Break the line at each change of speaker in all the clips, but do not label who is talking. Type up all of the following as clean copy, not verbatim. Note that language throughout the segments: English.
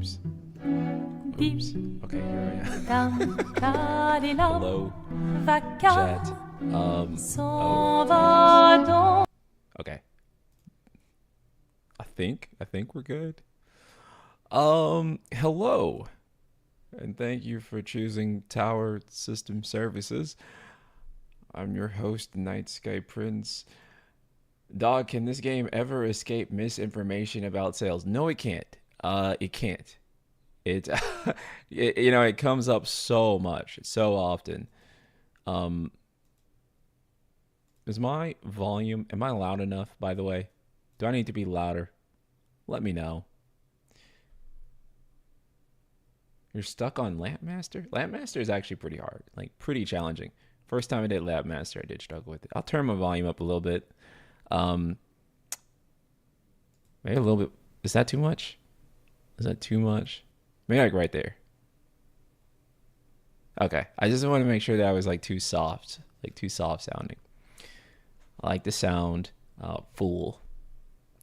Oops. Okay, here I am. Hello, chat. Okay. I think we're good. Hello. And thank you for choosing Tower System Services. I'm your host, Night Sky Prince. Dog, can this game ever escape misinformation about sales? No, it can't. It can't. It, it comes up so much, so often. Is my volume, am I loud enough, by the way? Do I need to be louder? Let me know. You're stuck on Lampmaster? Lampmaster is actually pretty hard, like pretty challenging. First time I did Lampmaster, I did struggle with it. I'll turn my volume up a little bit. Maybe a little bit. Is that too much? Is that too much? Maybe like right there. Okay. I just want to make sure that I was like too soft sounding. I like the sound full,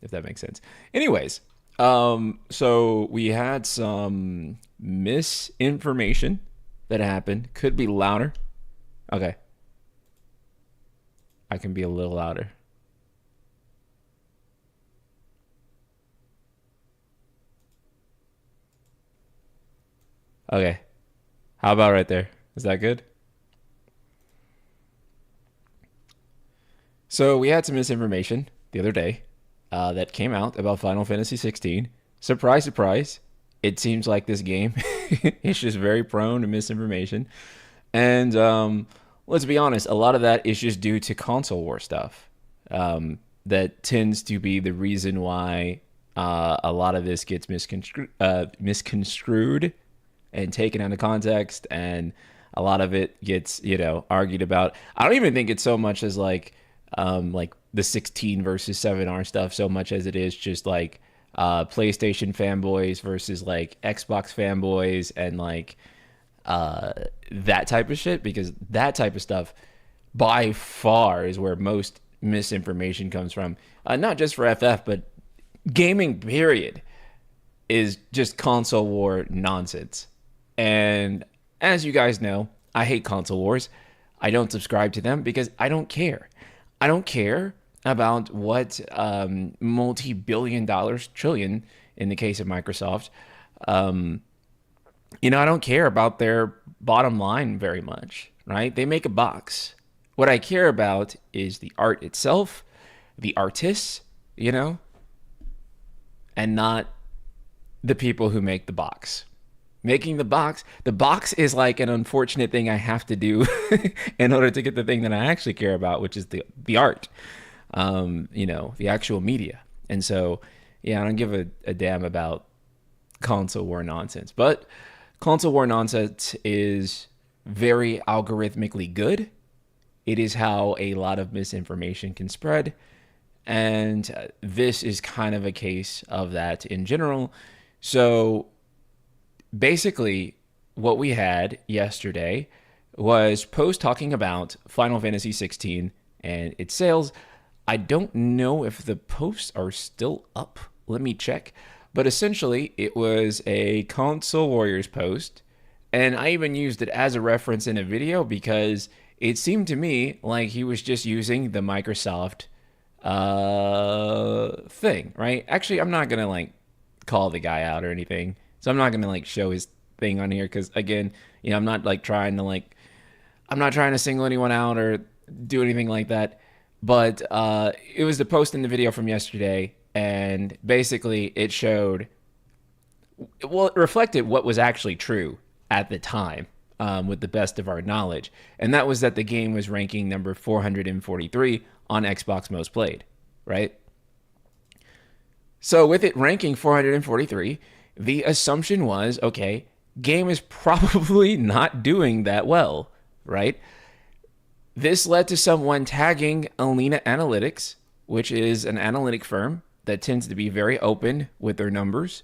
if that makes sense. Anyways, so we had some misinformation that happened. Could be louder. Okay. I can be a little louder. Okay. How about right there? Is that good? So we had some misinformation the other day that came out about Final Fantasy 16. Surprise, surprise. It seems like this game is just very prone to misinformation. And let's be honest, a lot of that is just due to console war stuff. That tends to be the reason why a lot of this gets misconstrued and taken out of context, and a lot of it gets, argued about. I don't even think it's so much as like the 16 versus 7R stuff, so much as it is just like PlayStation fanboys versus like Xbox fanboys and like that type of shit, because that type of stuff by far is where most misinformation comes from. Not just for FF, but gaming period is just console war nonsense. And as you guys know, I hate console wars. I don't subscribe to them because I don't care. I don't care about what multi-billion dollars, trillion in the case of Microsoft. I don't care about their bottom line very much, right? They make a box. What I care about is the art itself, the artists, and not the people who make the box. Making the box is like an unfortunate thing I have to do in order to get the thing that I actually care about, which is the art, the actual media. And so, yeah, I don't give a damn about console war nonsense. But console war nonsense is very algorithmically good. It is how a lot of misinformation can spread. And this is kind of a case of that in general. So basically, what we had yesterday was post talking about Final Fantasy 16 and its sales. I don't know if the posts are still up. Let me check. But essentially, it was a Console Warriors post, and I even used it as a reference in a video because it seemed to me like he was just using the Microsoft thing, right? Actually, I'm not going to call the guy out or anything. So I'm not going to show his thing on here because, again, I'm not trying to single anyone out or do anything like that. But it was the post in the video from yesterday, and basically it showed, it reflected what was actually true at the time with the best of our knowledge. And that was that the game was ranking number 443 on Xbox Most Played, right? So with it ranking 443, the assumption was, okay, game is probably not doing that well, right? This led to someone tagging Alina Analytics, which is an analytic firm that tends to be very open with their numbers.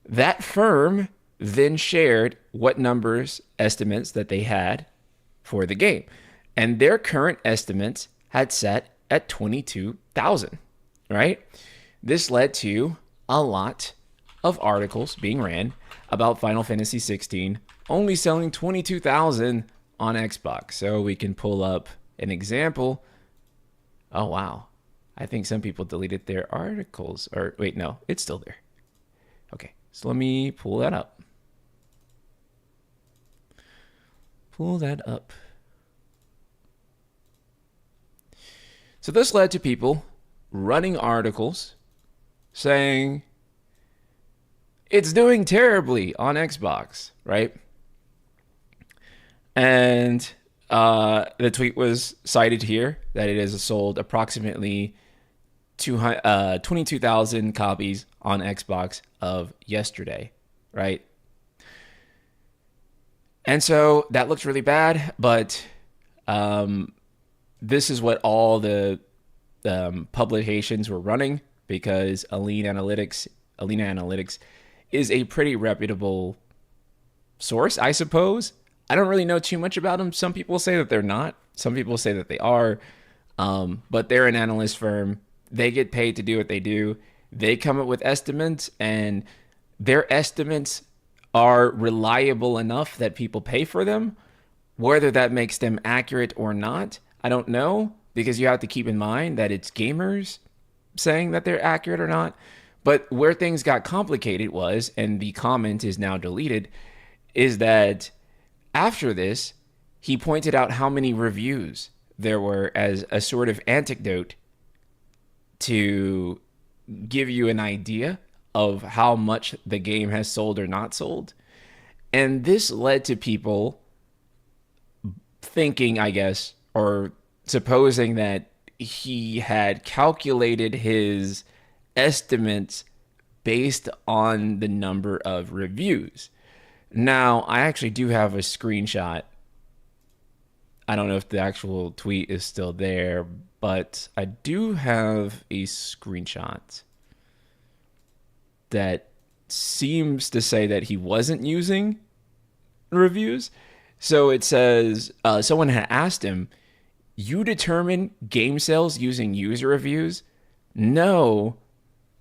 That firm then shared what numbers, estimates that they had for the game. And their current estimates had set at 22,000, right? This led to a lot of articles being ran about Final Fantasy 16 only selling 22,000 on Xbox. So we can pull up an example. Oh, wow. I think some people deleted their articles. Or wait, no, it's still there. Okay, so let me pull that up. Pull that up. So this led to people running articles saying it's doing terribly on Xbox, right? And the tweet was cited here that it has sold approximately 22,000 copies on Xbox of yesterday, right? And so that looks really bad, but this is what all the publications were running, because Alina Analytics is a pretty reputable source, I suppose. I don't really know too much about them. Some people say that they're not. Some people say that they are. But they're an analyst firm. They get paid to do what they do. They come up with estimates, and their estimates are reliable enough that people pay for them. Whether that makes them accurate or not, I don't know, because you have to keep in mind that it's gamers saying that they're accurate or not. But where things got complicated was, and the comment is now deleted, is that after this, he pointed out how many reviews there were as a sort of anecdote to give you an idea of how much the game has sold or not sold. And this led to people thinking, I guess, or supposing that he had calculated his estimates based on the number of reviews. Now, I actually do have a screenshot. I don't know if the actual tweet is still there, but I do have a screenshot that seems to say that he wasn't using reviews. So it says, someone had asked him, "You determine game sales using user reviews?" No,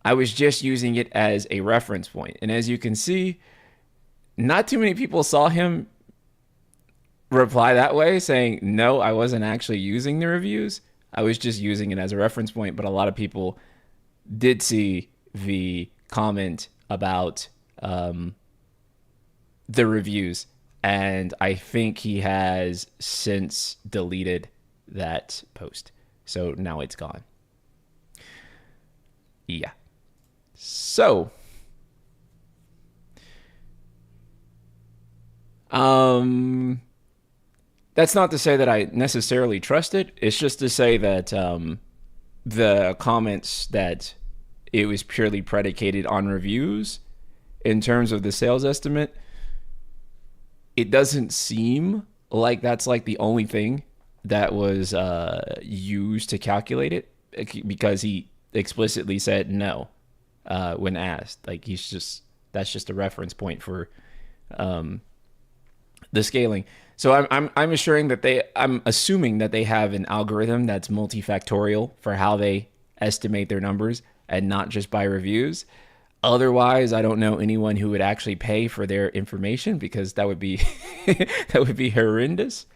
I was just using it as a reference point. And as you can see, not too many people saw him reply that way, saying, no, I wasn't actually using the reviews. I was just using it as a reference point. But a lot of people did see the comment about the reviews. And I think he has since deleted that post. So now it's gone. Yeah. So, that's not to say that I necessarily trust it. It's just to say that the comments that it was purely predicated on reviews in terms of the sales estimate, it doesn't seem like that's like the only thing that was used to calculate it, because he explicitly said no when asked. Like, that's just a reference point for the scaling. So I'm assuming that they have an algorithm that's multifactorial for how they estimate their numbers, and not just by reviews. Otherwise, I don't know anyone who would actually pay for their information, because that would be that would be horrendous.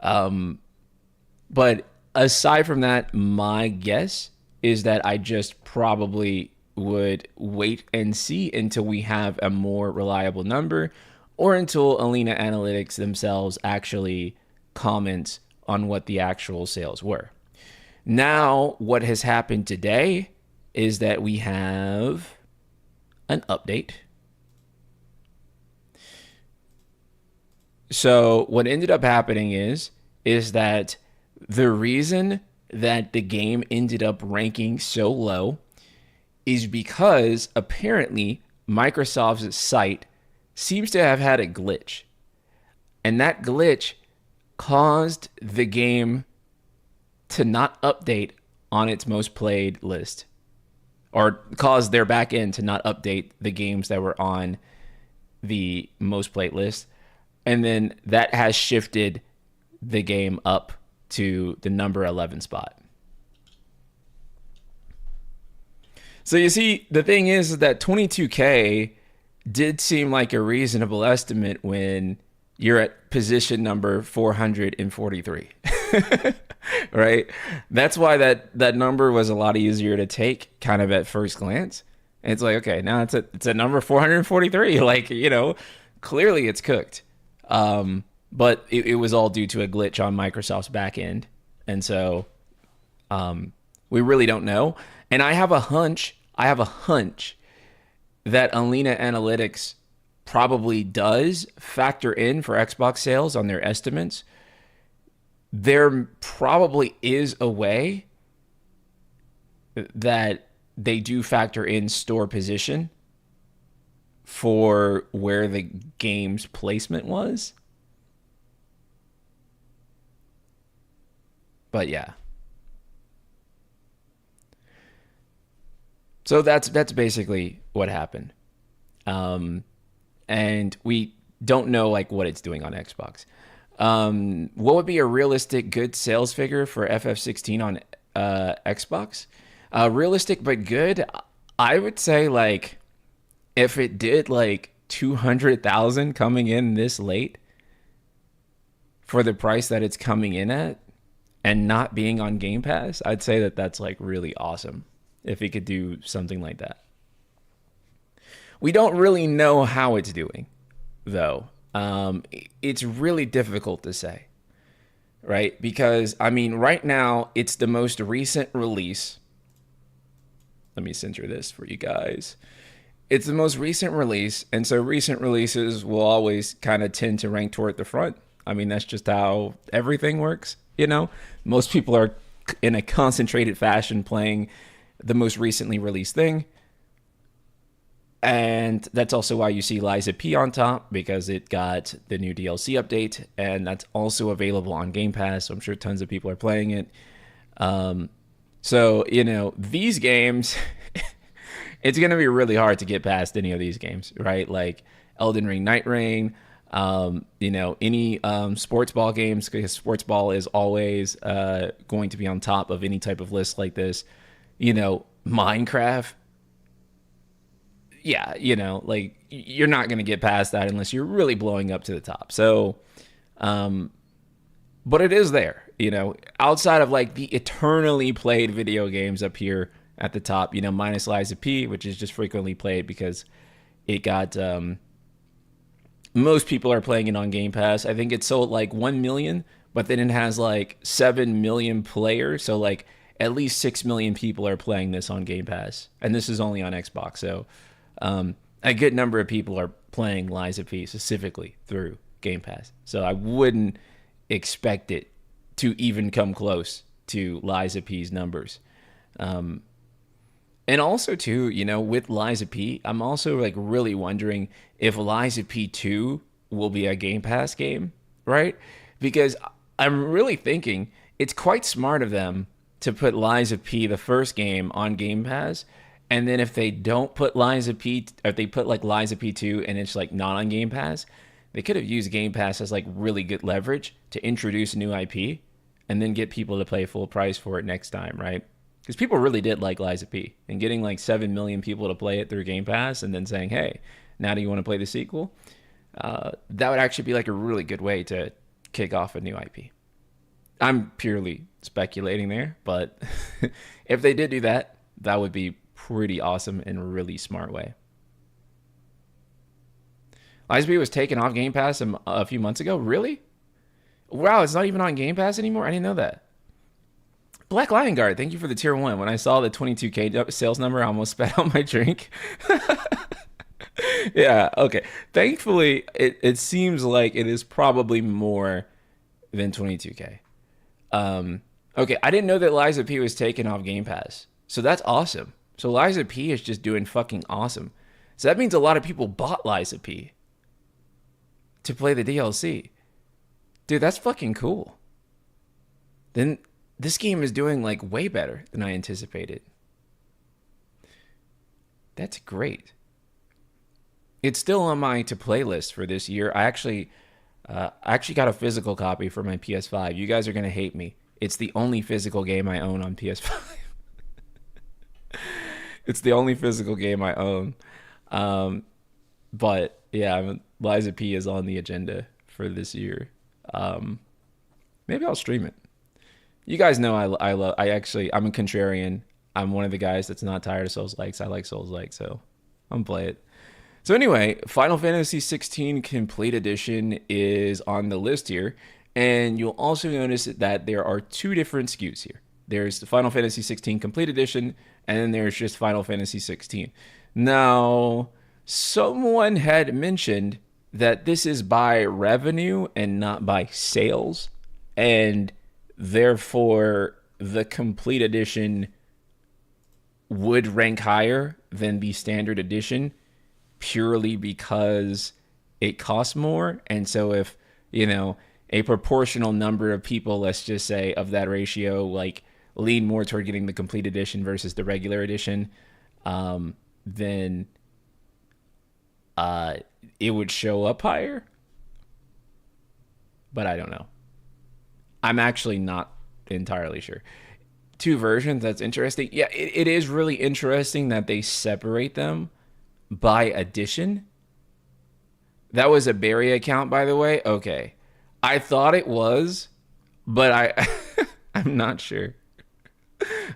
But aside from that, my guess is that I just probably would wait and see until we have a more reliable number, or until Alina Analytics themselves actually comment on what the actual sales were. Now, what has happened today is that we have an update. So what ended up happening is that the reason that the game ended up ranking so low is because apparently Microsoft's site seems to have had a glitch. And that glitch caused the game to not update on its most played list, or caused their back end to not update the games that were on the most played list. And then that has shifted the game up to the number 11 spot. So you see, the thing is that 22K did seem like a reasonable estimate when you're at position number 443. Right? That's why that number was a lot easier to take kind of at first glance. And it's like, okay, now it's at number 443. Like, clearly it's cooked. But it was all due to a glitch on Microsoft's back end. And so we really don't know. And I have a hunch that Alina Analytics probably does factor in for Xbox sales on their estimates. There probably is a way that they do factor in store position for where the game's placement was. But yeah. So that's basically what happened. And we don't know like what it's doing on Xbox. What would be a realistic good sales figure for FF16 on Xbox? Realistic but good, I would say like if it did like 200,000 coming in this late for the price that it's coming in at and not being on Game Pass, I'd say that that's like really awesome if it could do something like that. We don't really know how it's doing, though. It's really difficult to say, right? Because, I mean, right now, it's the most recent release. Let me center this for you guys. It's the most recent release, and so recent releases will always kind of tend to rank toward the front. I mean, that's just how everything works, Most people are in a concentrated fashion playing the most recently released thing. And that's also why you see Liza P on top, because it got the new DLC update, and that's also available on Game Pass. So I'm sure tons of people are playing it. So, these games, it's going to be really hard to get past any of these games, right? Like Elden Ring, Night Rain, any sports ball games, because sports ball is always going to be on top of any type of list like this. Minecraft. Yeah, like you're not going to get past that unless you're really blowing up to the top. So, but it is there, outside of like the eternally played video games up here at the top, minus Liza P, which is just frequently played because it got, most people are playing it on Game Pass. I think it sold like 1 million, but then it has like 7 million players. So like at least 6 million people are playing this on Game Pass. And this is only on Xbox. So, a good number of people are playing Liza P specifically through Game Pass. So I wouldn't expect it to even come close to Liza P's numbers. And also too, with Liza P, I'm also like really wondering if Liza P2 will be a Game Pass game, right? Because I'm really thinking it's quite smart of them to put Liza P, the first game, on Game Pass. And then if they don't put Liza P, or if they put like Liza P2 and it's like not on Game Pass, they could have used Game Pass as like really good leverage to introduce a new IP and then get people to pay full price for it next time, right? Because people really did like Liza P, and getting like 7 million people to play it through Game Pass and then saying, hey, now do you want to play the sequel? That would actually be like a really good way to kick off a new IP. I'm purely speculating there, but if they did do that, that would be pretty awesome in a really smart way. Liza P was taken off Game Pass a few months ago. Really? Wow, it's not even on Game Pass anymore? I didn't know that. Black Lion Guard, thank you for the tier 1. When I saw the 22K sales number, I almost spat out my drink. Yeah, okay. Thankfully, it seems like it is probably more than 22K. Okay, I didn't know that Liza P was taken off Game Pass. So that's awesome. So Liza P is just doing fucking awesome. So that means a lot of people bought Liza P to play the DLC. Dude, that's fucking cool. Then this game is doing like way better than I anticipated. That's great. It's still on my to play list for this year. I actually got a physical copy for my PS5. You guys are gonna hate me. It's the only physical game I own on PS5. It's the only physical game I own. Um, but yeah, Liza P is on the agenda for this year. Um, Maybe I'll stream it. You guys know I love. I'm a contrarian. I'm one of the guys that's not tired of Souls likes. I like Souls like, so I'm gonna play it. So anyway, Final Fantasy 16 Complete Edition is on the list here, and you'll also notice that there are two different SKUs here. There's the Final Fantasy 16 Complete Edition, and then there's just Final Fantasy 16. Now, someone had mentioned that this is by revenue and not by sales, and therefore the Complete Edition would rank higher than the standard edition purely because it costs more. And so if, a proportional number of people, let's just say of that ratio, like lean more toward getting the complete edition versus the regular edition, then it would show up higher. But I don't know. I'm actually not entirely sure. Two versions, that's interesting. Yeah, it is really interesting that they separate them by edition. That was a Barry account, by the way. Okay. I thought it was, but I'm not sure.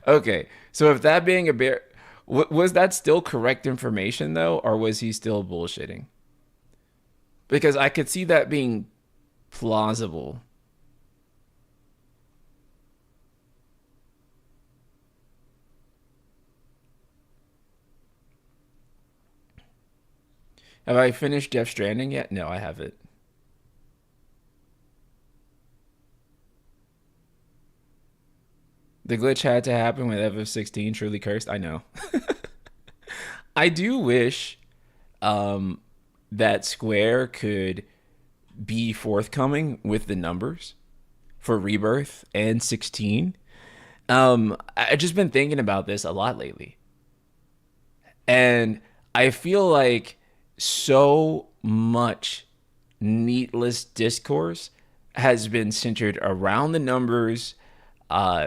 Okay. So if that being a Barry, was that still correct information though, or was he still bullshitting? Because I could see that being plausible. Have I finished Death Stranding yet? No, I haven't. The glitch had to happen with FF16 truly cursed. I know. I do wish um, that Square could be forthcoming with the numbers for Rebirth and 16. I've just been thinking about this a lot lately. And I feel like so much needless discourse has been centered around the numbers,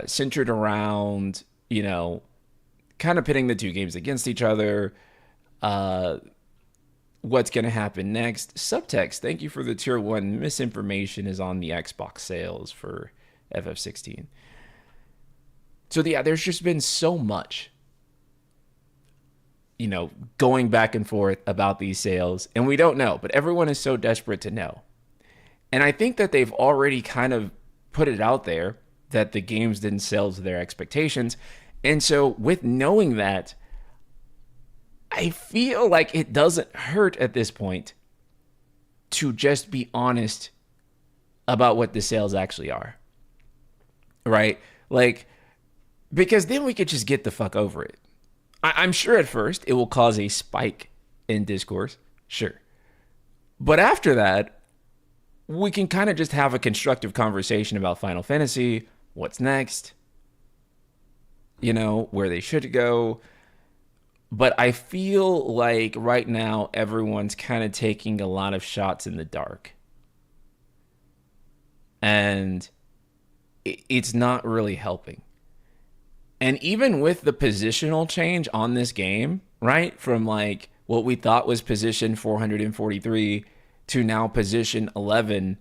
centered around, kind of pitting the two games against each other, uh, what's going to happen next. Subtext, thank you for the tier 1. Misinformation is on the Xbox sales for FF16. So, yeah, there's just been so much going back and forth about these sales, and we don't know, but everyone is so desperate to know. And I think that they've already kind of put it out there that the games didn't sell to their expectations. And so with knowing that, I feel like it doesn't hurt at this point to just be honest about what the sales actually are. Right? Like, because then we could just get the fuck over it. I'm sure at first it will cause a spike in discourse. Sure. But after that, we can kind of just have a constructive conversation about Final Fantasy, what's next, where they should go. But I feel like right now everyone's kind of taking a lot of shots in the dark. And it's not really helping. And even with the positional change on this game, right? From like what we thought was position 443 to now position 11,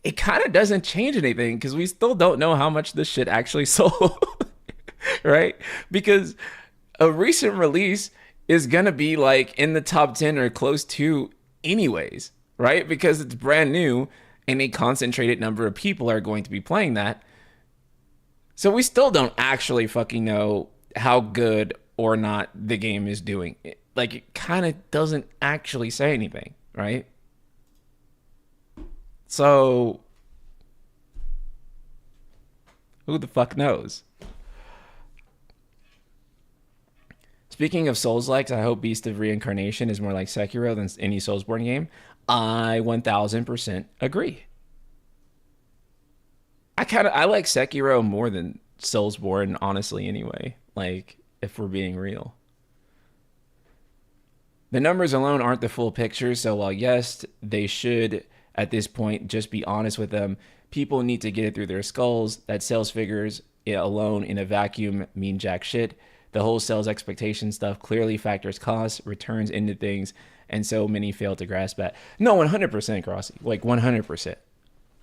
it kind of doesn't change anything because we still don't know how much this shit actually sold, right? Because a recent release is going to be like in the top 10 or close to anyways, right? Because it's brand new and a concentrated number of people are going to be playing that. So we still don't actually fucking know how good or not the game is doing. Like, it kind of doesn't actually say anything, right? So, who the fuck knows? Speaking of Souls-likes, I hope Beast of Reincarnation is more like Sekiro than any Soulsborne game. I 1000% agree. I like Sekiro more than Soulsborne, honestly, anyway. Like, if we're being real. The numbers alone aren't the full picture, so while yes, they should, at this point, just be honest with them, people need to get it through their skulls that sales figures alone in a vacuum mean jack shit. The whole sales expectation stuff clearly factors costs, returns into things, and so many fail to grasp that. No, 100% Crossy. Like 100%.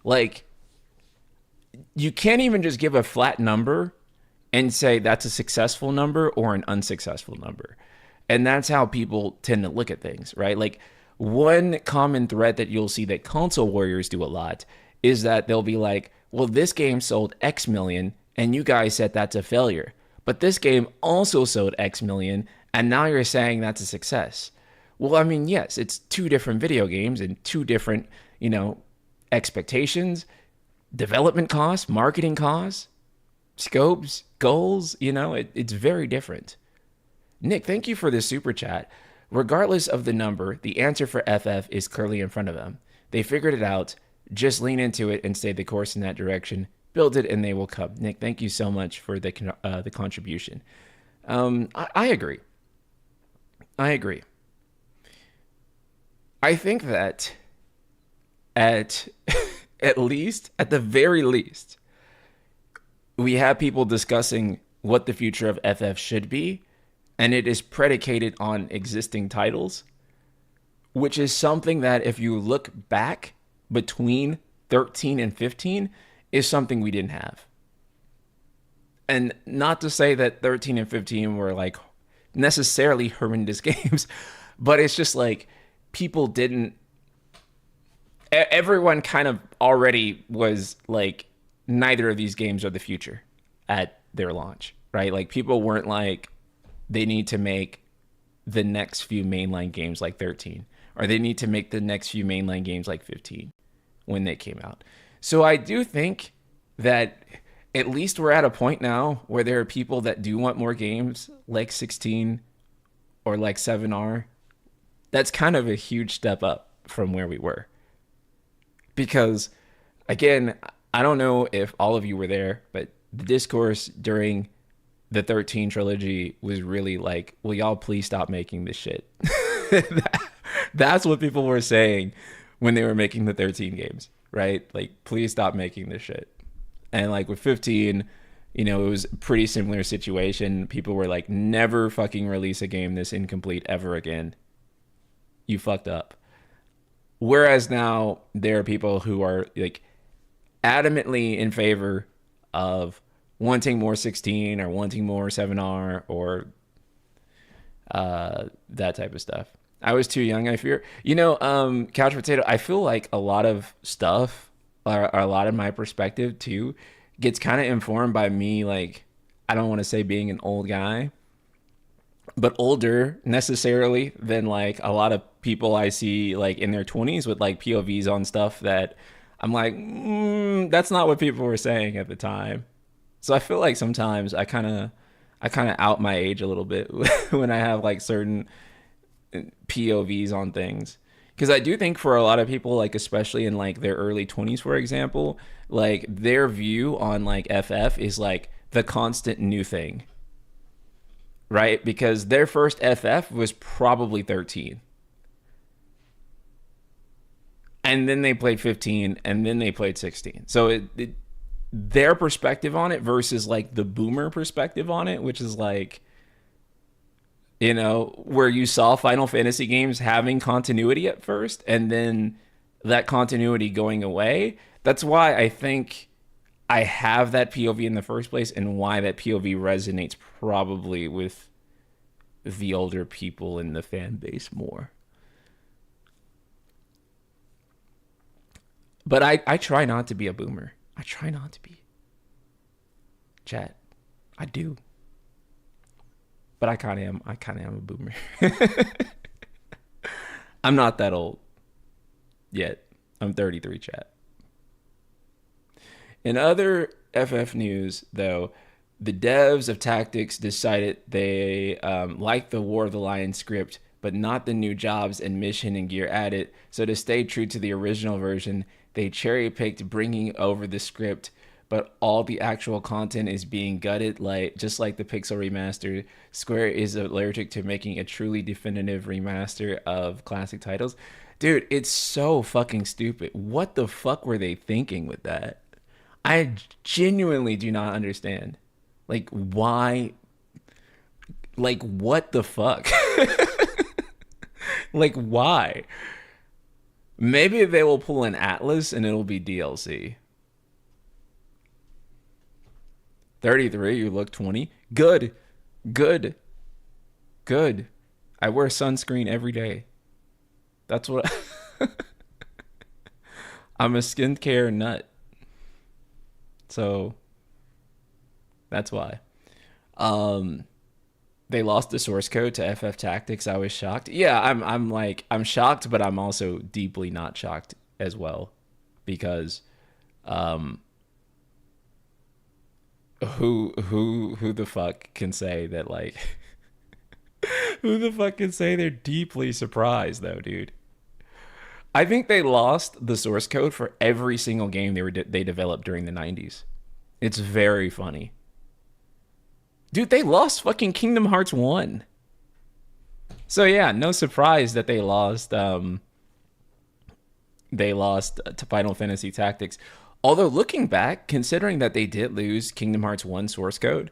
Like you can't even just give a flat number and say that's a successful number or an unsuccessful number. And that's how people tend to look at things, right? Like one common thread that you'll see that console warriors do a lot is that they'll be like, well, this game sold X million and you guys said that's a failure. But this game also sold X million and now you're saying that's a success. Well, I mean, yes, it's two different video games and two different, expectations, development costs, marketing costs, scopes, goals, it's very different. Nick, thank you for the super chat. Regardless of the number, the answer for FF is clearly in front of them. They figured it out. Just lean into it and stay the course in that direction. Build it and they will come. Nick, thank you so much for the contribution. I agree. I agree. I think that at the very least, we have people discussing what the future of FF should be, and it is predicated on existing titles, which is something that if you look back between 13 and 15 is something we didn't have. And not to say that 13 and 15 were like necessarily horrendous games, but it's just like people didn't, everyone kind of already was like, neither of these games are the future at their launch, right? Like people weren't like, they need to make the next few mainline games like 13, or they need to make the next few mainline games like 15 when they came out. So I do think that at least we're at a point now where there are people that do want more games like 16 or like 7R. That's kind of a huge step up from where we were. Because, again, I don't know if all of you were there, but the discourse during the 13 trilogy was really like, will y'all please stop making this shit? That's what people were saying when they were making the 13 games, right? Like, please stop making this shit. And like with 15, it was a pretty similar situation. People were like, never fucking release a game this incomplete ever again. You fucked up. Whereas now there are people who are like adamantly in favor of wanting more 16 or wanting more 7R or that type of stuff. I was too young, I fear. Couch Potato, I feel like a lot of stuff, or a lot of my perspective too, gets kind of informed by me, like, I don't want to say being an old guy, but older necessarily than like a lot of people I see like in their 20s with like POVs on stuff that I'm like, that's not what people were saying at the time. So I feel like sometimes I kind of out my age a little bit when I have like certain POVs on things. Because I do think for a lot of people, like especially in like their early 20s, for example, like their view on like FF is like the constant new thing, right? Because their first FF was probably 13. And then they played 15, and then they played 16. So their perspective on it versus like the boomer perspective on it, which is like, where you saw Final Fantasy games having continuity at first and then that continuity going away. That's why I think I have that POV in the first place and why that POV resonates probably with the older people in the fan base more. But I try not to be a boomer. I try not to be. Chat. I do. But I kind of am. I kind of am a boomer. I'm not that old yet. I'm 33, chat. In other FF news, though, the devs of Tactics decided they liked the War of the Lion script, but not the new jobs and mission and gear added. So to stay true to the original version, they cherry-picked bringing over the script, but all the actual content is being gutted, just like the Pixel remaster. Square is allergic to making a truly definitive remaster of classic titles. Dude, it's so fucking stupid. What the fuck were they thinking with that? I genuinely do not understand. Like, why? Like, what the fuck? Like, why? Maybe they will pull an Atlas and it'll be DLC. 33, you look 20. Good. Good. Good. I wear sunscreen every day. That's what I'm a skincare nut. So that's why. Um they lost the source code to FF Tactics. I was shocked. Yeah, I'm shocked, but I'm also deeply not shocked as well because um who the fuck can say that like who the fuck can say they're deeply surprised though, dude? I think they lost the source code for every single game they developed during the 90s. It's very funny. Dude, they lost fucking Kingdom Hearts 1. So yeah, no surprise that they lost to Final Fantasy Tactics. Although looking back, considering that they did lose Kingdom Hearts 1 source code,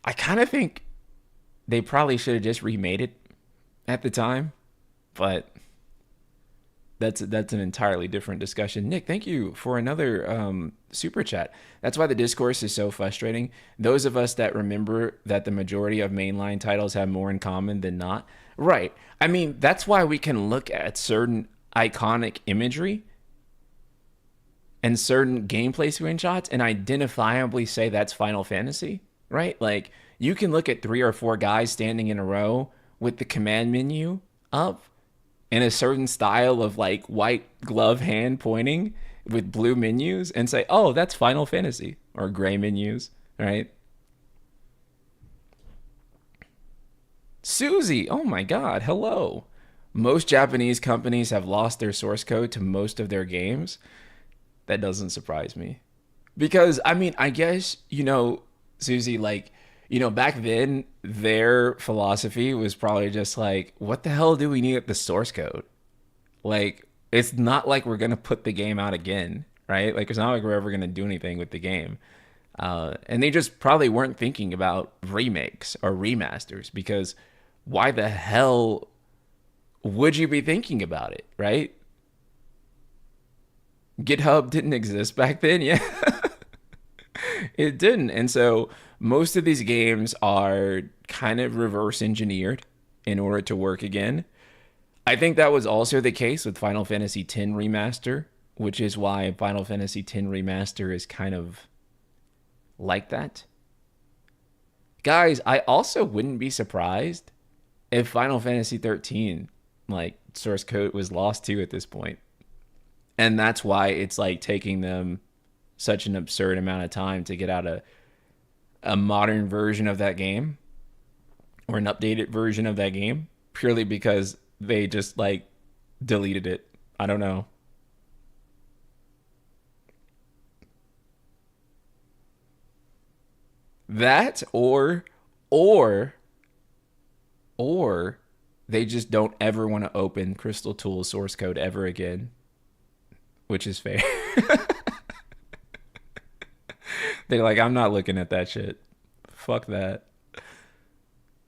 I kind of think they probably should have just remade it at the time. But that's an entirely different discussion. Nick, thank you for another super chat. That's why the discourse is so frustrating. Those of us that remember that the majority of mainline titles have more in common than not. Right. I mean, that's why we can look at certain iconic imagery and certain gameplay screenshots and identifiably say that's Final Fantasy, right? Like you can look at 3 or 4 guys standing in a row with the command menu up in a certain style of like white glove hand pointing with blue menus and say, oh, that's Final Fantasy, or gray menus, right? Susie, oh my God, hello. Most Japanese companies have lost their source code to most of their games. That doesn't surprise me. Because, I mean, I guess, Susie, like, back then, their philosophy was probably just like, what the hell do we need the source code? Like, it's not like we're going to put the game out again, right? Like, it's not like we're ever going to do anything with the game. And they just probably weren't thinking about remakes or remasters because why the hell would you be thinking about it, right? GitHub didn't exist back then, yeah. It didn't. And so most of these games are kind of reverse engineered in order to work again. I think that was also the case with Final Fantasy X Remaster, which is why Final Fantasy X Remaster is kind of like that. Guys, I also wouldn't be surprised if Final Fantasy 13 like source code was lost too at this point. And that's why it's like taking them such an absurd amount of time to get out a modern version of that game or an updated version of that game purely because they just like deleted it. I don't know. That or or they just don't ever want to open Crystal Tool source code ever again, which is fair. They're like, I'm not looking at that shit. Fuck that.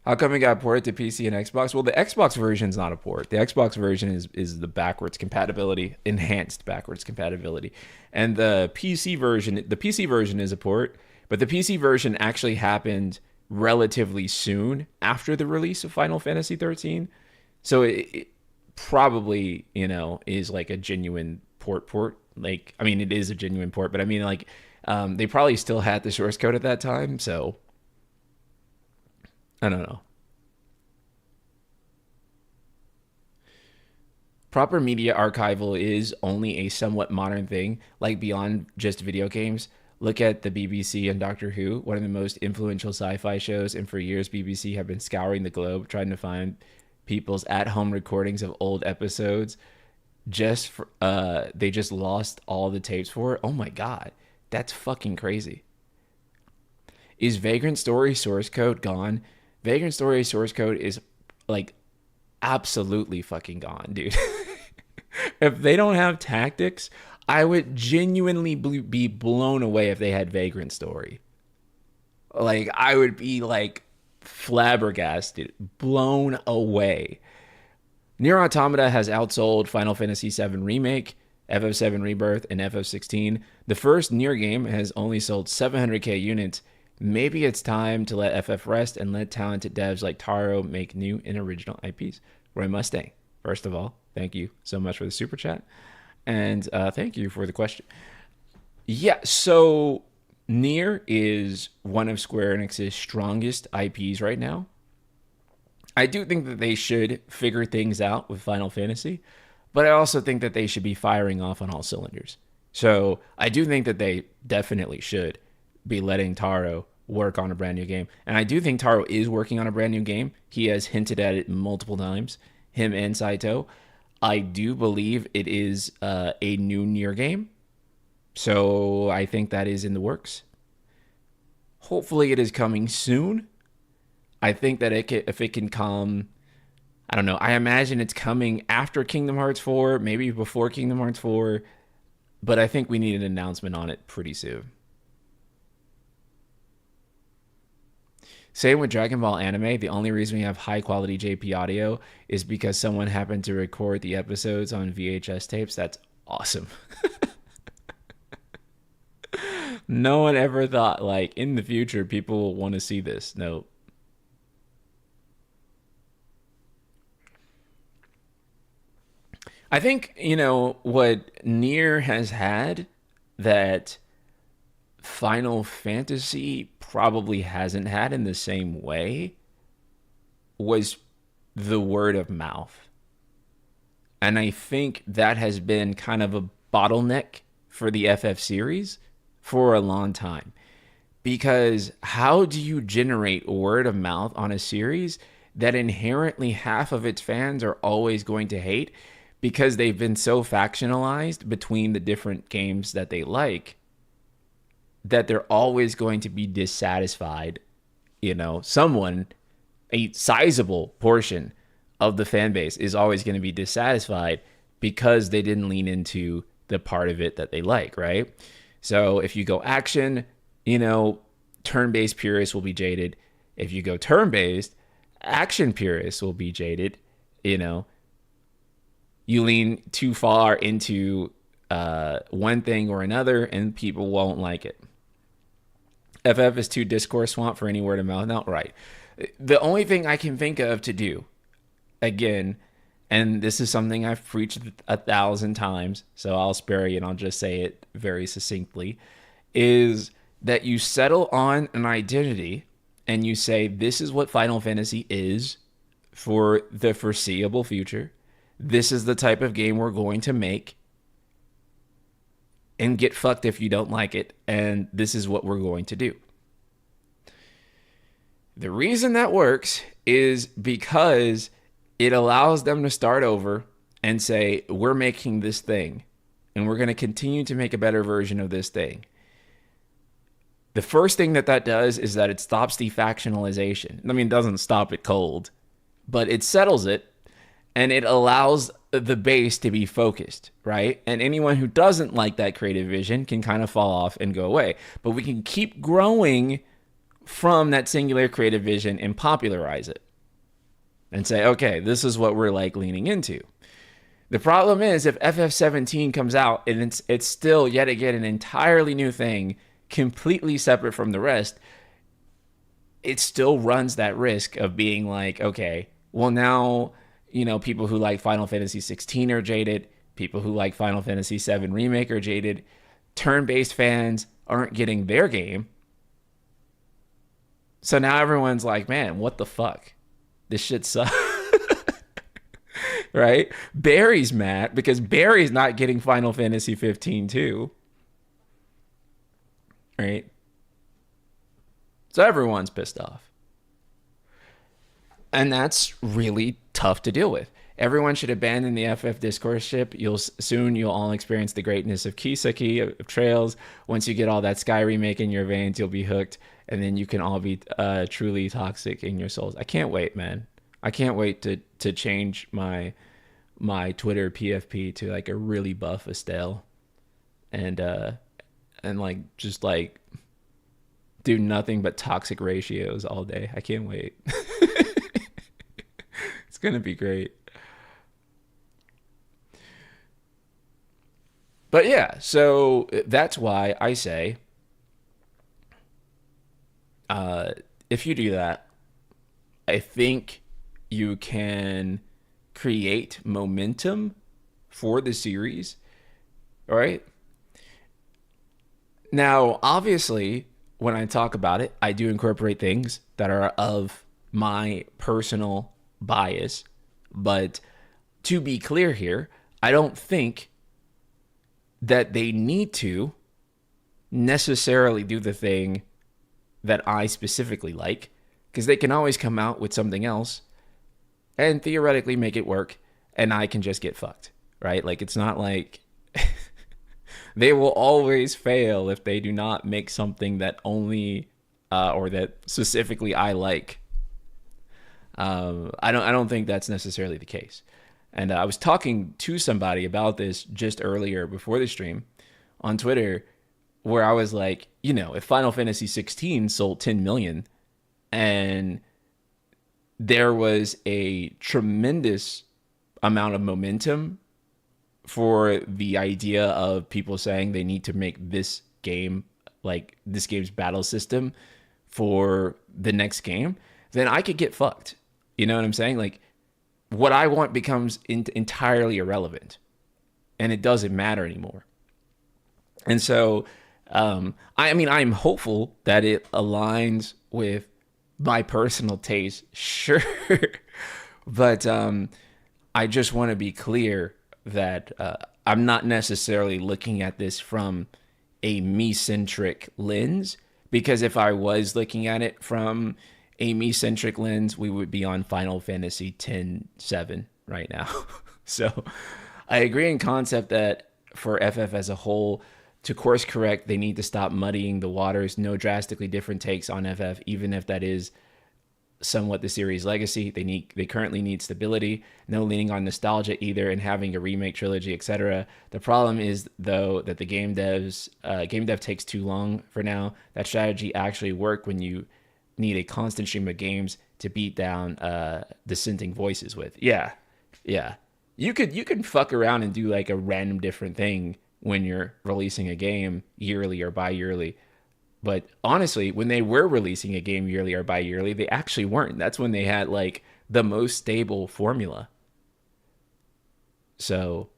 How come it got ported to PC and Xbox? Well, the Xbox version is not a port. The Xbox version is the backwards compatibility, enhanced backwards compatibility. And the PC version is a port, but the PC version actually happened relatively soon after the release of Final Fantasy 13. So it probably, is like a genuine port. Like, I mean, it is a genuine port, but I mean, like, they probably still had the source code at that time. So I don't know. Proper media archival is only a somewhat modern thing, like beyond just video games. Look at the BBC and Doctor Who, one of the most influential sci-fi shows, and for years BBC have been scouring the globe trying to find people's at-home recordings of old episodes. They just lost all the tapes for it. Oh my god, that's fucking crazy. Is Vagrant Story source code gone? Vagrant Story source code is like absolutely fucking gone, dude. If they don't have tactics, I would genuinely be blown away if they had Vagrant Story. Like, I would be like flabbergasted, blown away. Nier Automata has outsold Final Fantasy VII Remake, FF7 Rebirth, and FF16. The first Nier game has only sold 700k units. Maybe it's time to let FF rest and let talented devs like Taro make new and original IPs. Roy Mustang, first of all, thank you so much for the super chat. And thank you for the question. Yeah, so Nier is one of Square Enix's strongest IPs right now. I do think that they should figure things out with Final Fantasy, but I also think that they should be firing off on all cylinders. So I do think that they definitely should be letting Taro work on a brand new game. And I do think Taro is working on a brand new game. He has hinted at it multiple times, him and Saito. I do believe it is a new Nier game. So I think that is in the works. Hopefully it is coming soon. I think that if it can come, I don't know. I imagine it's coming after Kingdom Hearts 4, maybe before Kingdom Hearts 4. But I think we need an announcement on it pretty soon. Same with Dragon Ball Anime. The only reason we have high quality JP audio is because someone happened to record the episodes on VHS tapes. That's awesome. No one ever thought, like, in the future, people will want to see this. No. I think, what Nier has had that Final Fantasy probably hasn't had in the same way was the word of mouth. And I think that has been kind of a bottleneck for the FF series for a long time. Because how do you generate word of mouth on a series that inherently half of its fans are always going to hate because they've been so factionalized between the different games that they like that they're always going to be dissatisfied. Someone, a sizable portion of the fan base is always going to be dissatisfied because they didn't lean into the part of it that they like, right? So if you go action, turn-based purists will be jaded. If you go turn-based, action purists will be jaded. You lean too far into one thing or another, and people won't like it. FF is too discourse swamp for any word of mouth. Not right. The only thing I can think of to do, again, and this is something I've preached 1,000 times, so I'll spare you and I'll just say it very succinctly, is that you settle on an identity and you say, this is what Final Fantasy is for the foreseeable future. This is the type of game we're going to make. And get fucked if you don't like it. And this is what we're going to do. The reason that works is because it allows them to start over and say, we're making this thing. And we're going to continue to make a better version of this thing. The first thing that does is that it stops the factionalization. I mean, it doesn't stop it cold. But it settles it. And it allows the base to be focused, right? And anyone who doesn't like that creative vision can kind of fall off and go away. But we can keep growing from that singular creative vision and popularize it. And say, okay, this is what we're like leaning into. The problem is if FF17 comes out and it's still yet again an entirely new thing, completely separate from the rest, it still runs that risk of being like, okay, well now, people who like Final Fantasy 16 are jaded. People who like Final Fantasy 7 Remake are jaded. Turn-based fans aren't getting their game. So now everyone's like, man, what the fuck? This shit sucks. Right? Barry's mad because Barry's not getting Final Fantasy 15 too. Right? So everyone's pissed off. And that's really tough to deal with. Everyone should abandon the FF discourse ship. You'll all experience the greatness of Kiseki, of Trails. Once you get all that Sky remake in your veins, you'll be hooked. And then you can all be truly toxic in your souls. I can't wait, man. I can't wait to change my Twitter PFP to like a really buff Estelle. and like just like do nothing but toxic ratios all day. I can't wait. It's gonna be great. But yeah, so that's why I say, uh, if you do that, I think you can create momentum for the series. All right. Now, obviously, when I talk about it, I do incorporate things that are of my personal bias. But to be clear here, I don't think that they need to necessarily do the thing that I specifically like, because they can always come out with something else and theoretically make it work, and I can just get fucked, right? Like, it's not like they will always fail if they do not make something that only or that specifically I like. I don't think that's necessarily the case. And I was talking to somebody about this just earlier before the stream on Twitter, where I was like, if Final Fantasy 16 sold 10 million and there was a tremendous amount of momentum for the idea of people saying they need to make this game, like this game's battle system, for the next game, then I could get fucked. You know what I'm saying? Like, what I want becomes entirely irrelevant and it doesn't matter anymore. And so, I mean, I'm hopeful that it aligns with my personal taste, sure. But I just want to be clear that I'm not necessarily looking at this from a me-centric lens, because if I was looking at it from a me-centric lens, we would be on Final Fantasy X-7 right now. So I agree in concept that for FF as a whole, to course correct, they need to stop muddying the waters. No drastically different takes on FF, even if that is somewhat the series legacy. They currently need stability, no leaning on nostalgia either, and having a remake trilogy, etc. The problem is though that the game dev takes too long for now. That strategy actually worked when you need a constant stream of games to beat down dissenting voices with. Yeah, yeah. You can fuck around and do like a random different thing when you're releasing a game yearly or bi-yearly. But honestly, when they were releasing a game yearly or bi-yearly, they actually weren't. That's when they had like the most stable formula. So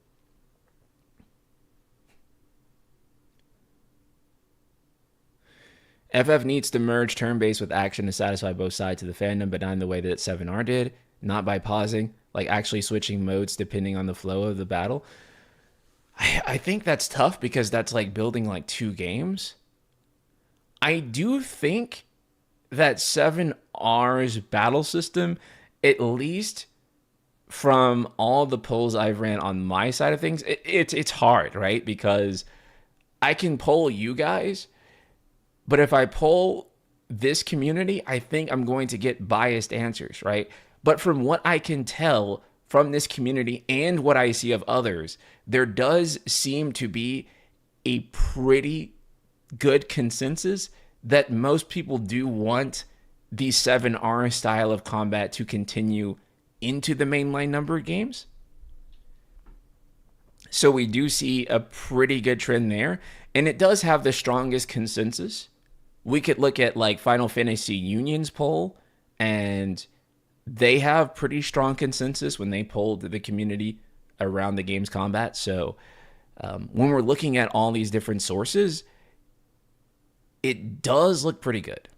FF needs to merge turn-based with action to satisfy both sides of the fandom, but not in the way that 7R did, not by pausing, like actually switching modes depending on the flow of the battle. I think that's tough because that's like building like two games. I do think that 7R's battle system, at least from all the polls I've ran on my side of things, it's hard, right? Because I can poll you guys, but if I poll this community, I think I'm going to get biased answers, right? But from what I can tell from this community and what I see of others, there does seem to be a pretty good consensus that most people do want the 7R style of combat to continue into the mainline number of games. So we do see a pretty good trend there. And it does have the strongest consensus. We could look at like Final Fantasy Union's poll, and they have pretty strong consensus when they polled the community around the game's combat. So when we're looking at all these different sources, it does look pretty good.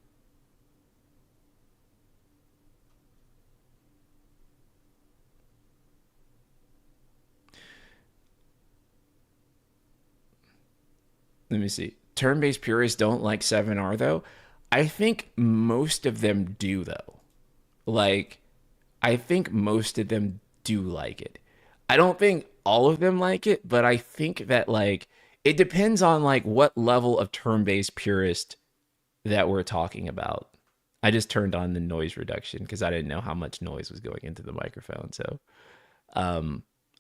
Let me see. Turn-based purists don't like 7R though. I think most of them do though. Like, I think most of them do like it. I don't think all of them like it, but I think that like it depends on like what level of turn-based purist that we're talking about. I just turned on the noise reduction because I didn't know how much noise was going into the microphone. So I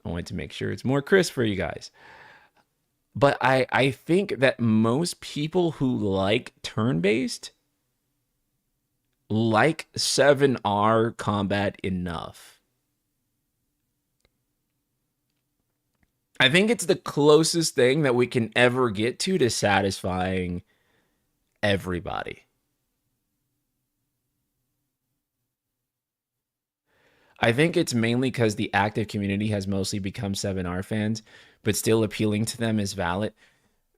wanted to make sure it's more crisp for you guys. But I think that most people who like turn-based like 7R combat enough. I think it's the closest thing that we can ever get to satisfying everybody. I think it's mainly because the active community has mostly become 7R fans, but still appealing to them is valid.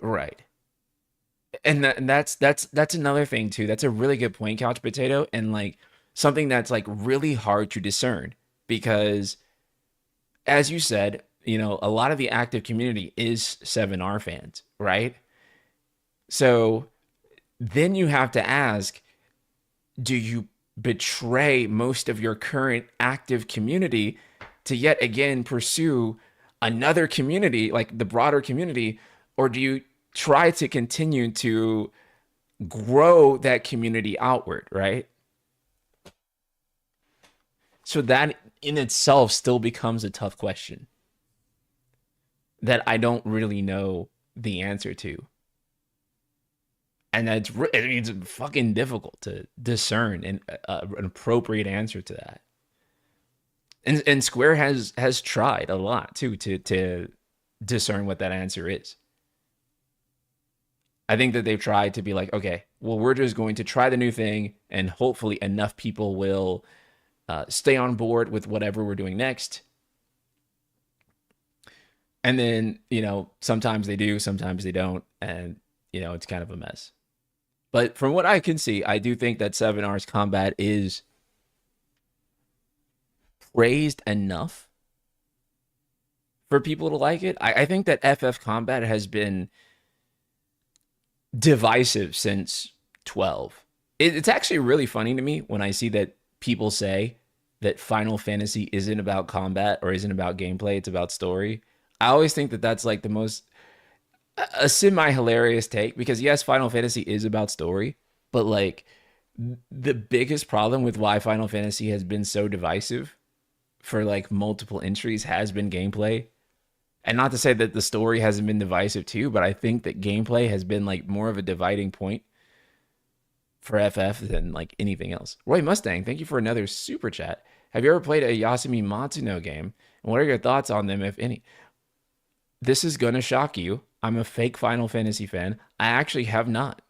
Right. And that's another thing too. That's a really good point, Couch Potato, and like something that's like really hard to discern because as you said, you know, a lot of the active community is 7R fans, right? So then you have to ask, do you betray most of your current active community to yet again pursue another community, like the broader community, or do you try to continue to grow that community outward, right? So that in itself still becomes a tough question that I don't really know the answer to. And it's fucking difficult to discern an appropriate answer to that. And Square has tried a lot too to discern what that answer is. I think that they've tried to be like, okay, well, we're just going to try the new thing, and hopefully enough people will stay on board with whatever we're doing next. And then, you know, sometimes they do, sometimes they don't, and you know, it's kind of a mess. But from what I can see, I do think that 7R's combat is praised enough for people to like it. I think that FF combat has been divisive since 12. It's actually really funny to me when I see that people say that Final Fantasy isn't about combat or isn't about gameplay, it's about story. I always think that that's like the most a semi-hilarious take because yes, Final Fantasy is about story, but like the biggest problem with why Final Fantasy has been so divisive for like multiple entries has been gameplay. And not to say that the story hasn't been divisive too, but I think that gameplay has been like more of a dividing point for FF than like anything else. Roy Mustang, thank you for another super chat. Have you ever played a Yasumi Matsuno game? And what are your thoughts on them, if any? This is gonna shock you. I'm a fake Final Fantasy fan. I actually have not.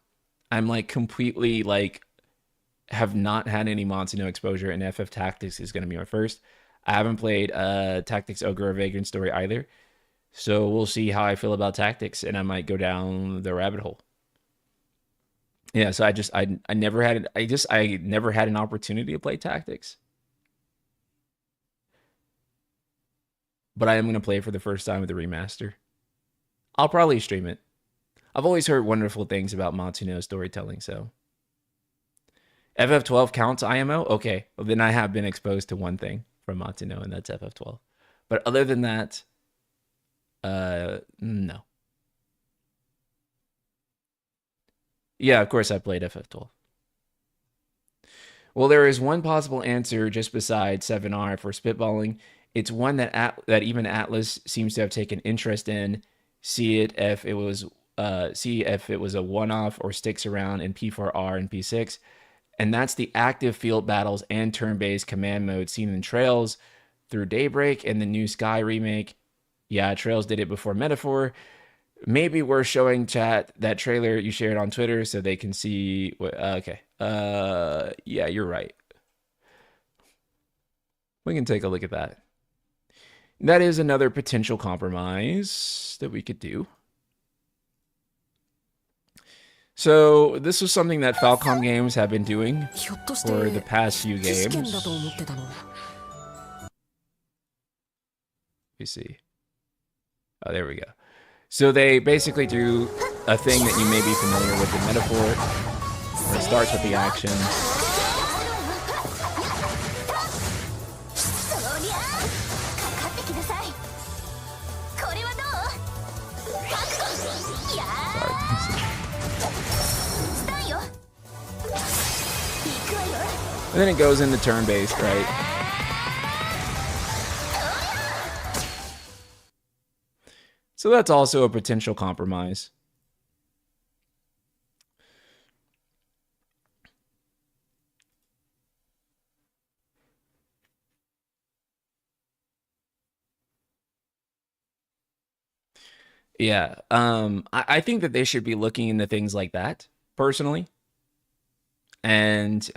I'm like completely like have not had any Matsuno exposure, and FF Tactics is gonna be my first. I haven't played Tactics Ogre or Vagrant Story either. So we'll see how I feel about Tactics, and I might go down the rabbit hole. Yeah, so I never had I never had an opportunity to play Tactics. But I am going to play it for the first time with the remaster. I'll probably stream it. I've always heard wonderful things about Matsuno storytelling, so. FF12 counts IMO? Okay, well then I have been exposed to one thing from Matsuno, and that's FF12. But other than that, no. Yeah, of course I played FF12. Well, there is one possible answer just beside 7R for spitballing. It's one that even Atlas seems to have taken interest in. See if it was a one-off or sticks around in P4R and P6. And that's the active field battles and turn-based command mode seen in Trails through Daybreak and the New Sky remake. Yeah, Trails did it before Metaphor. Maybe we're showing chat that trailer you shared on Twitter so they can see what okay. Yeah, you're right. We can take a look at that. That is another potential compromise that we could do. So this was something that Falcom Games have been doing for the past few games. Let me see. Oh, there we go. So they basically do a thing that you may be familiar with in Metaphor. It starts with the action. And then it goes into turn-based, right? So that's also a potential compromise. Yeah. I think that they should be looking into things like that personally, and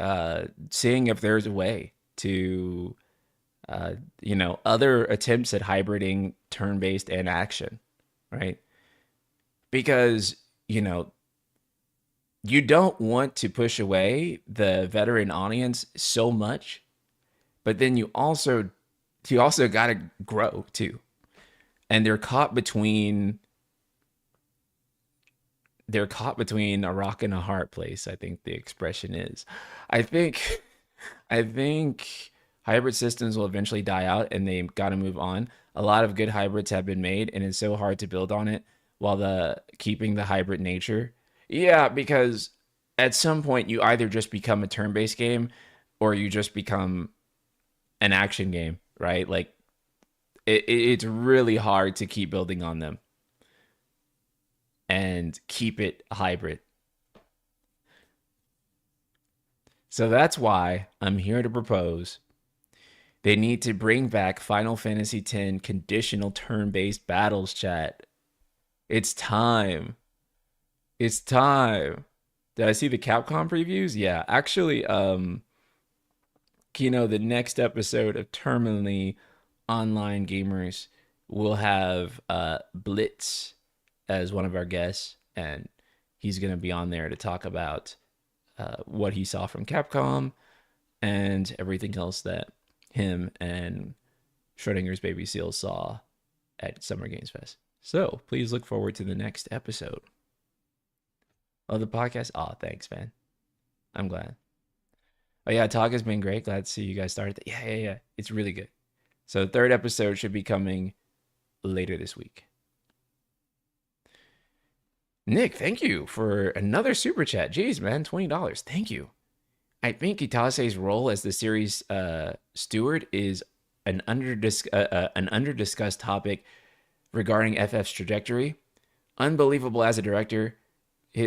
seeing if there's a way to, other attempts at hybriding turn-based and action, right? Because, you know, you don't want to push away the veteran audience so much, but then you also got to grow too. And they're caught between a rock and a hard place, I think the expression is. I think I think hybrid systems will eventually die out and they've got to move on. A lot of good hybrids have been made and it's so hard to build on it while the keeping the hybrid nature. Yeah, because at some point you either just become a turn-based game or you just become an action game, right? Like it's really hard to keep building on them and keep it hybrid. So that's why I'm here to propose they need to bring back Final Fantasy X conditional turn-based battles chat. It's time. It's time. Did I see the Capcom previews? Yeah. Actually, the next episode of Terminally Online Gamers will have Blitz as one of our guests, and he's going to be on there to talk about what he saw from Capcom and everything else that him and Schrodinger's Baby Seal saw at Summer Games Fest. So please look forward to the next episode of the podcast. Oh, thanks, man. I'm glad. Oh yeah, talk has been great. Glad to see you guys started. Yeah. It's really good. So the third episode should be coming later this week. Nick, thank you for another super chat. Jeez, man, $20. Thank you. I think Kitase's role as the series steward is an under discussed topic regarding FF's trajectory. Unbelievable as a director,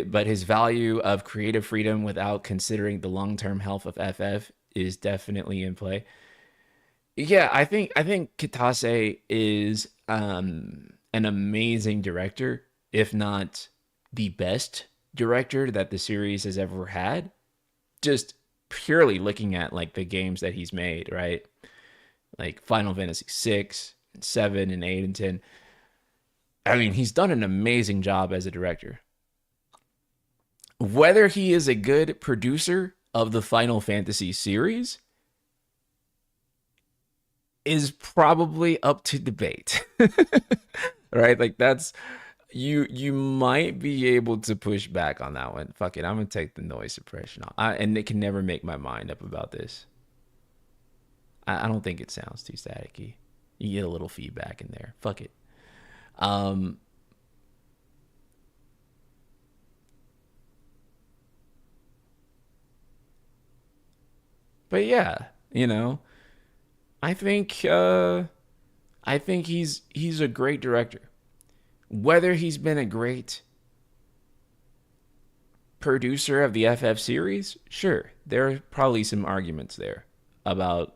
but his value of creative freedom without considering the long-term health of FF is definitely in play. Yeah, I think Kitase is an amazing director, if not the best director that the series has ever had. Just purely looking at like the games that he's made, right? Like Final Fantasy 6 and 7 and 8 and 10. I mean, he's done an amazing job as a director. Whether he is a good producer of the Final Fantasy series is probably up to debate. Right? Like that's you might be able to push back on that one. Fuck it, I'm gonna take the noise suppression off. And it can never make my mind up about this. I don't think it sounds too staticky. You get a little feedback in there. Fuck it. Um, but yeah, you know, I think he's a great director. Whether he's been a great producer of the FF series, sure, there are probably some arguments there about,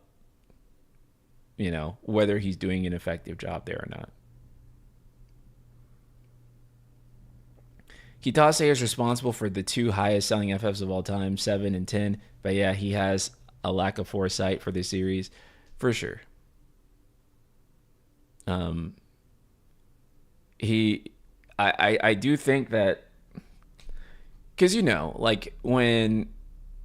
whether he's doing an effective job there or not. Kitase is responsible for the two highest selling FFs of all time, 7 and 10. But yeah, he has a lack of foresight for the series, for sure. Um, he, I do think that, because, like when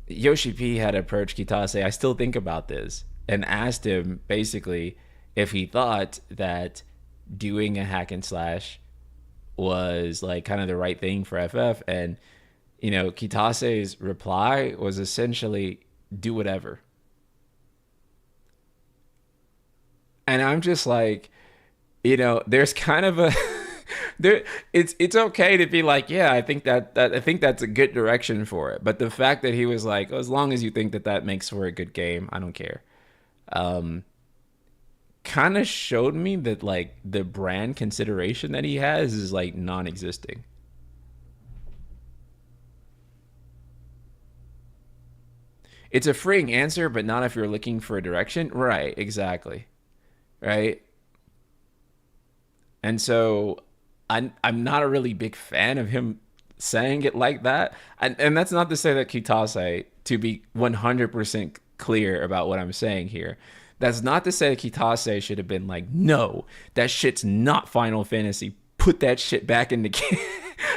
Yoshi P had approached Kitase, I still think about this and asked him basically if he thought that doing a hack and slash was like kind of the right thing for FF. And, Kitase's reply was essentially do whatever. And I'm just like, there's kind of a there it's okay to be like, yeah, I think that's a good direction for it. But the fact that he was like, oh, as long as you think that makes for a good game, I don't care. Um kind of showed me that like the brand consideration that he has is like non-existing. It's a freeing answer, but not if you're looking for a direction. Right, exactly. Right. And so I'm not a really big fan of him saying it like that. And that's not to say that Kitase, to be 100% clear about what I'm saying here, that's not to say that Kitase should have been like, no, that shit's not Final Fantasy. Put that shit back in the game.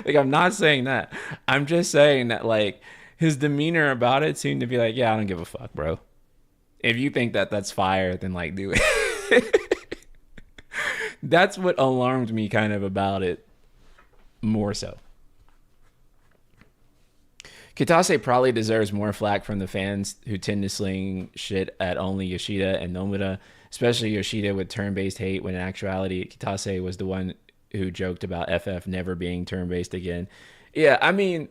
Like, I'm not saying that. I'm just saying that, like, his demeanor about it seemed to be like, yeah, I don't give a fuck, bro. If you think that that's fire, then, like, do it. That's what alarmed me kind of about it more so. Kitase probably deserves more flack from the fans who tend to sling shit at only Yoshida and Nomura, especially Yoshida with turn-based hate when in actuality Kitase was the one who joked about FF never being turn-based again. Yeah, I mean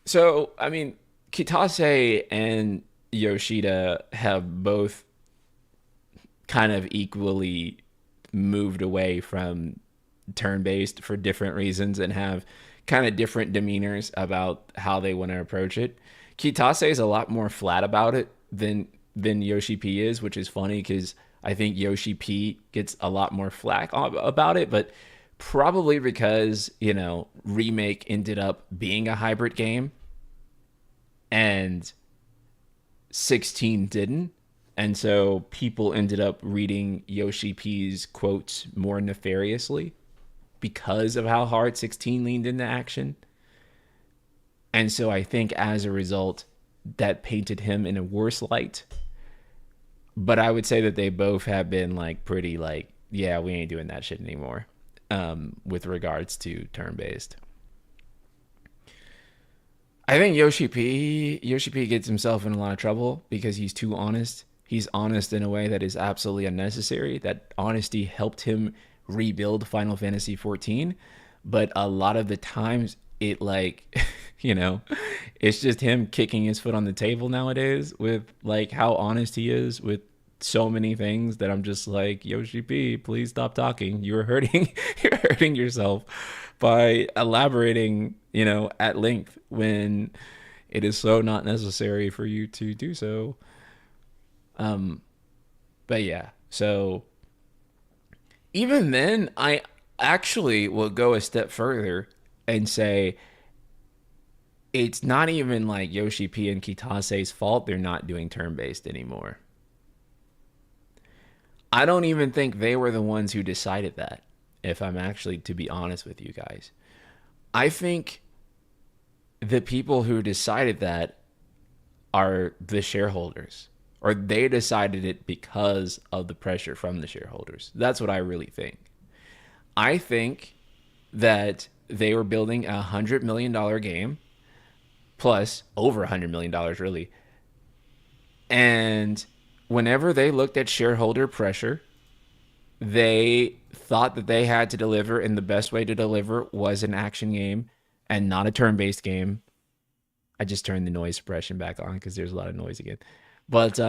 Kitase and Yoshida have both kind of equally moved away from turn based for different reasons and have kind of different demeanors about how they want to approach it. Kitase is a lot more flat about it than Yoshi P is, which is funny because I think Yoshi P gets a lot more flack about it, but probably because, you know, Remake ended up being a hybrid game and 16 didn't. And so people ended up reading Yoshi P's quotes more nefariously because of how hard 16 leaned into action. And so I think as a result, that painted him in a worse light. But I would say that they both have been like pretty like, yeah, we ain't doing that shit anymore with regards to turn-based. I think Yoshi P gets himself in a lot of trouble because he's too honest. He's honest in a way that is absolutely unnecessary. That honesty helped him rebuild Final Fantasy 14, but a lot of the times it like, you know, it's just him kicking his foot on the table nowadays with like how honest he is with so many things that I'm just like, Yoshi P, please stop talking. You're hurting you're hurting yourself by elaborating, you know, at length when it is so not necessary for you to do so. Um, but yeah, so even then, I actually will go a step further and say it's not even like Yoshi P and Kitase's fault they're not doing turn based anymore. I don't even think they were the ones who decided that, if I'm actually to be honest with you guys. I think the people who decided that are the shareholders, or they decided it because of the pressure from the shareholders. That's what I really think. I think that they were building $100 million game, plus over $100 million, really. And whenever they looked at shareholder pressure, they thought that they had to deliver, and the best way to deliver was an action game and not a turn-based game. I just turned the noise suppression back on because there's a lot of noise again. But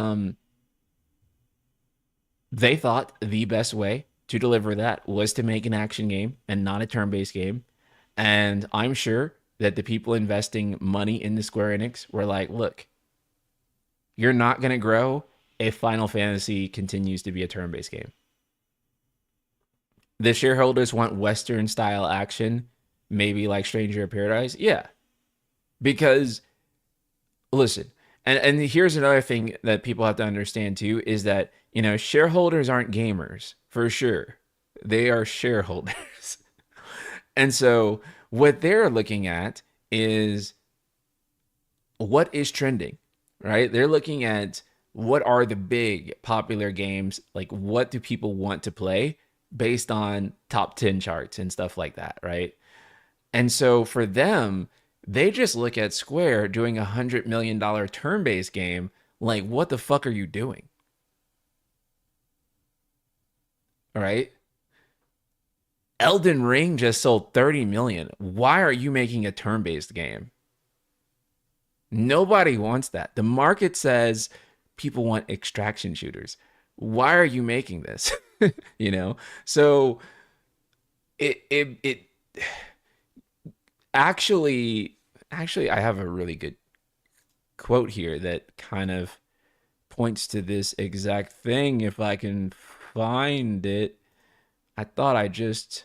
they thought the best way to deliver that was to make an action game and not a turn-based game. And I'm sure that the people investing money in the Square Enix were like, look, you're not going to grow if Final Fantasy continues to be a turn-based game. The shareholders want Western style action, maybe like Stranger of Paradise. Yeah. Because, listen, and here's another thing that people have to understand too is that, you know, shareholders aren't gamers for sure. They are shareholders. And so what they're looking at is what is trending, right? They're looking at what are the big popular games, like what do people want to play based on top 10 charts and stuff like that, right? And so for them, they just look at Square doing $100 million turn-based game like, what the fuck are you doing? All right. Elden Ring just sold 30 million. Why are you making a turn-based game? Nobody wants that. The market says people want extraction shooters. Why are you making this? you know? So it actually actually I have a really good quote here that kind of points to this exact thing if I can find it. I thought I just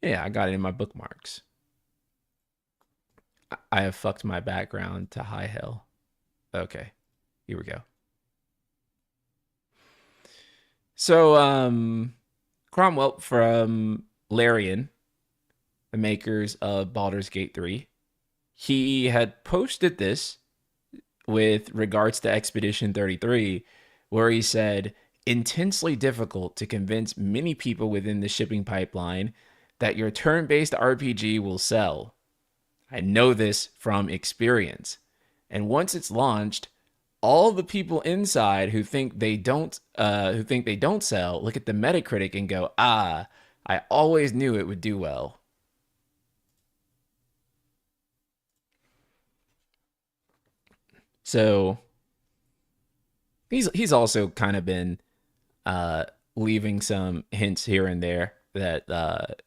yeah, I got it in my bookmarks. I have fucked my background to high hell. Okay, here we go. So, Cromwell from Larian, the makers of Baldur's Gate 3, he had posted this with regards to Expedition 33, where he said, intensely difficult to convince many people within the shipping pipeline that your turn based RPG will sell. I know this from experience. And once it's launched, all the people inside who think they don't sell look at the Metacritic and go, "Ah, I always knew it would do well." So he's also kind of been uh, leaving some hints here and there that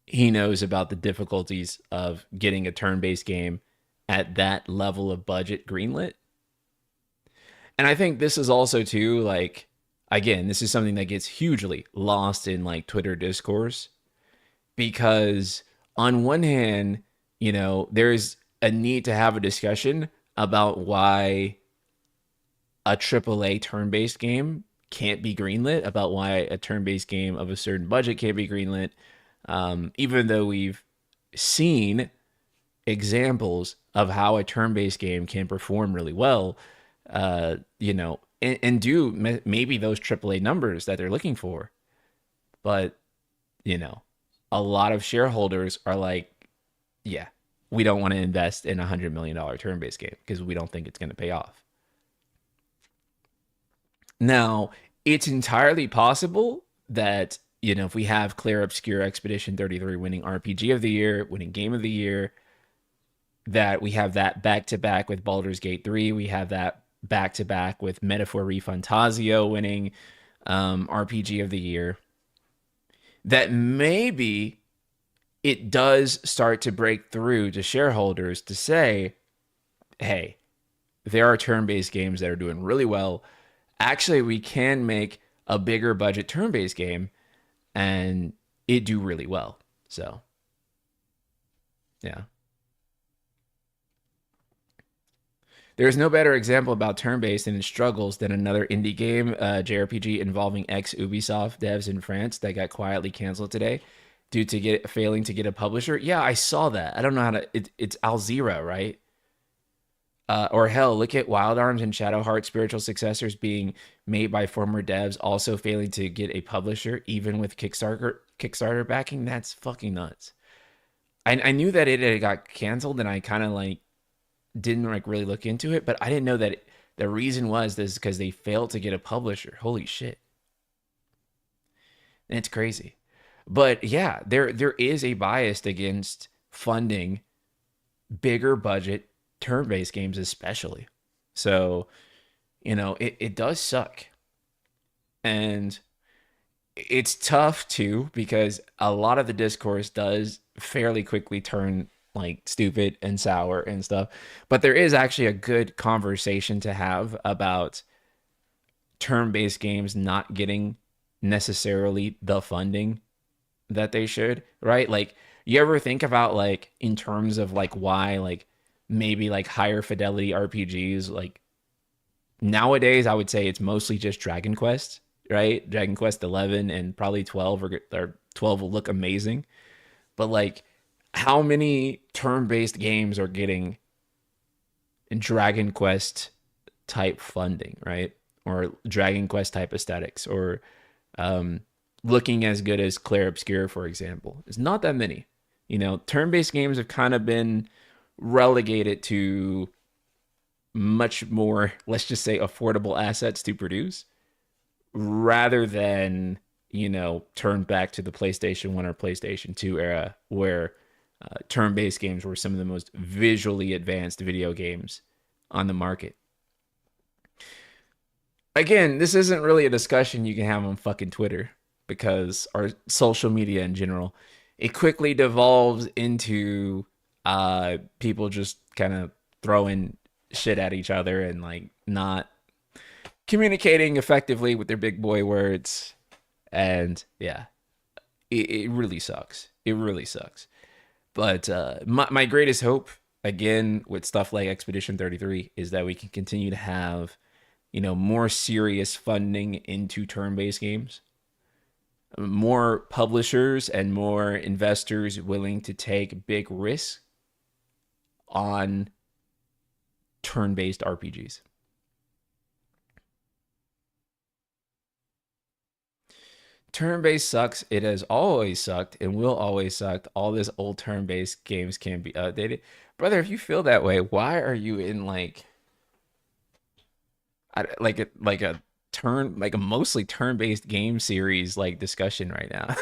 he knows about the difficulties of getting a turn-based game at that level of budget greenlit. And I think this is also too like again, this is something that gets hugely lost in like Twitter discourse because on one hand, there's a need to have a discussion about why a AAA turn-based game can't be greenlit, about why a turn-based game of a certain budget can't be greenlit, even though we've seen examples of how a turn-based game can perform really well, and do maybe those AAA numbers that they're looking for. But, you know, a lot of shareholders are like, yeah, we don't want to invest in $100 million turn-based game because we don't think it's going to pay off. Now, it's entirely possible that, if we have Clear Obscure Expedition 33 winning RPG of the Year, winning Game of the Year, that we have that back to back with Baldur's Gate 3. We have that back to back with Metaphor Refantasio winning RPG of the Year. That maybe it does start to break through to shareholders to say, hey, there are turn based games that are doing really well. Actually, we can make a bigger budget turn based game and it do really well. So, yeah. There's no better example about turn-based and its struggles than another indie game, JRPG involving ex-Ubisoft devs in France that got quietly canceled today due to failing to get a publisher. Yeah, I saw that. I don't know how to. It's Alzira, right? Or hell, look at Wild Arms and Shadowheart spiritual successors being made by former devs, also failing to get a publisher, even with Kickstarter backing. That's fucking nuts. I knew that it had got canceled, and I kind of like didn't like really look into it, but I didn't know that the reason was this because they failed to get a publisher. Holy shit. And it's crazy. But yeah, there is a bias against funding bigger budget turn-based games especially. So, it does suck. And it's tough too because a lot of the discourse does fairly quickly turn like stupid and sour and stuff. But there is actually a good conversation to have about turn-based games not getting necessarily the funding that they should, right? Like you ever think about like in terms of like why like maybe like higher fidelity RPGs like nowadays I would say it's mostly just Dragon Quest, right? Dragon Quest 11 and probably 12 or 12 will look amazing. But like how many turn-based games are getting Dragon Quest type funding, right? Or Dragon Quest type aesthetics, or um, looking as good as Clair Obscur, for example. It's not that many. Turn-based games have kind of been relegated to much more, let's just say, affordable assets to produce, rather than turn back to the PlayStation 1 or PlayStation 2 era where turn-based games were some of the most visually advanced video games on the market. Again, this isn't really a discussion you can have on fucking Twitter because or social media in general. It quickly devolves into people just kind of throwing shit at each other and like not communicating effectively with their big boy words. And yeah, it really sucks. It really sucks. But my greatest hope, again, with stuff like Expedition 33, is that we can continue to have, more serious funding into turn based games, more publishers and more investors willing to take big risks on turn based RPGs. Turn based sucks. It has always sucked and will always suck. All this old turn based games can be outdated. Brother, if you feel that way, why are you in like a mostly turn based game series like discussion right now?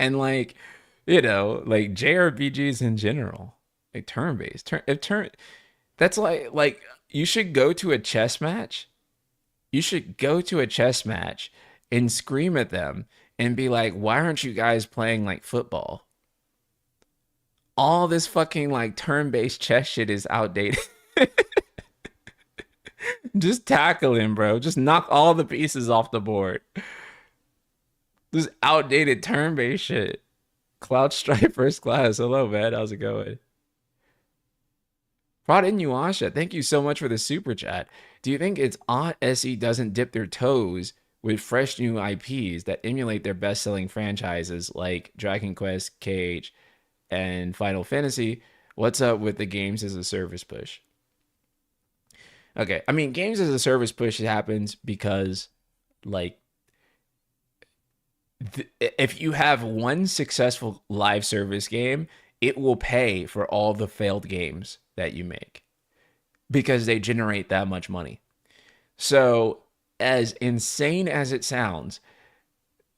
And like JRPGs in general, like turn based. That's like you should go to a chess match. You should go to a chess match and scream at them and be like, why aren't you guys playing like football? All this fucking like turn-based chess shit is outdated. Just tackle him, bro. Just knock all the pieces off the board. This outdated turn-based shit. Cloud Stripe first class. Hello, man. How's it going? Prod Inuyasha, thank you so much for the super chat. Do you think it's odd SE doesn't dip their toes with fresh new IPs that emulate their best-selling franchises like Dragon Quest, KH, and Final Fantasy? What's up with the games as a service push? Okay, I mean, games as a service push happens because, like, if you have one successful live service game, it will pay for all the failed games that you make because they generate that much money. So, as insane as it sounds,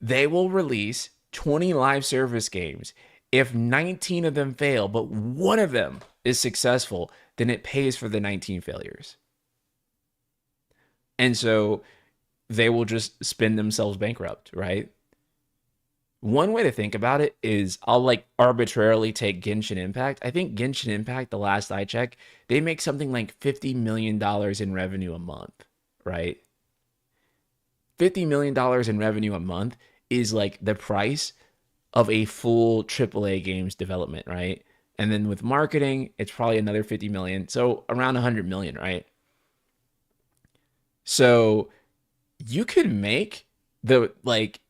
they will release 20 live service games. If 19 of them fail, but one of them is successful, then it pays for the 19 failures. And so they will just spin themselves bankrupt, right? One way to think about it is I'll like arbitrarily take Genshin Impact. I think Genshin Impact, the last I checked, they make something like $50 million in revenue a month, right? $50 million in revenue a month is like the price of a full AAA games development, right? And then with marketing, it's probably another 50 million. So around 100 million, right? So you could make the like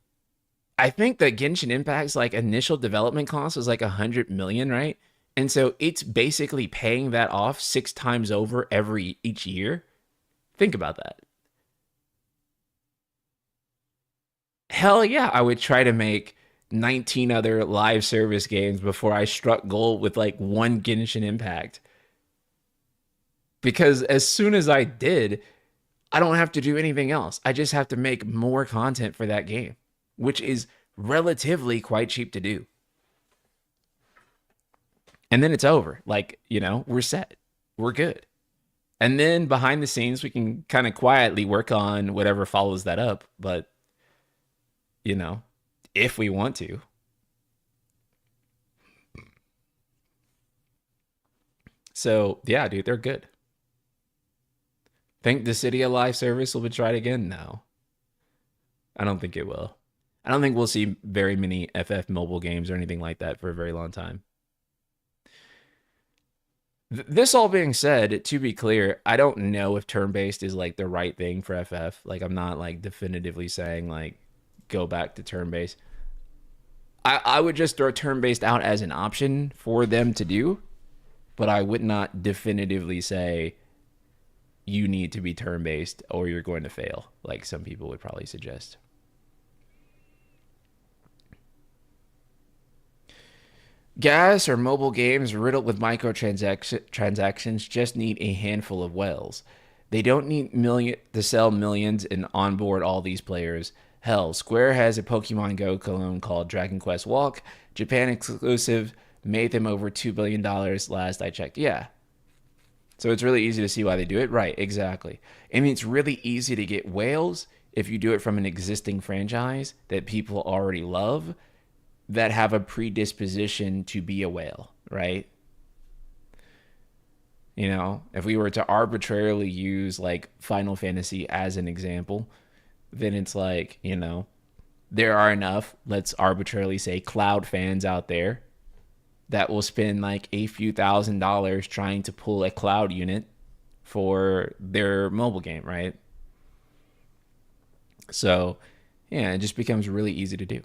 I think that Genshin Impact's like initial development cost was like 100 million, right? And so it's basically paying that off 6 times over every each year. Think about that. Hell yeah, I would try to make 19 other live service games before I struck gold with like one Genshin Impact. Because as soon as I did, I don't have to do anything else. I just have to make more content for that game, which is relatively quite cheap to do. And then it's over. Like, we're set. We're good. And then behind the scenes, we can kind of quietly work on whatever follows that up. But, you know, if we want to. So, yeah, dude, they're good. Think the City of Life service will be tried again? No, I don't think it will. I don't think we'll see very many FF mobile games or anything like that for a very long time. This all being said, to be clear, I don't know if turn-based is like the right thing for FF. Like I'm not like definitively saying like go back to turn-based. I would just throw turn-based out as an option for them to do, but I would not definitively say you need to be turn-based or you're going to fail, like some people would probably suggest. Gas or mobile games riddled with microtransactions just need a handful of whales. They don't need million to sell millions and onboard all these players. Hell, Square has a Pokemon Go clone called Dragon Quest Walk, Japan exclusive, made them over $2 billion last I checked. Yeah. So it's really easy to see why they do it. Right, exactly. I mean, it's really easy to get whales if you do it from an existing franchise that people already love that have a predisposition to be a whale, right? You know, if we were to arbitrarily use like Final Fantasy as an example, then it's like, you know, there are enough, let's arbitrarily say, Cloud fans out there that will spend like a few $1,000s trying to pull a Cloud unit for their mobile game, right? So, yeah, it just becomes really easy to do.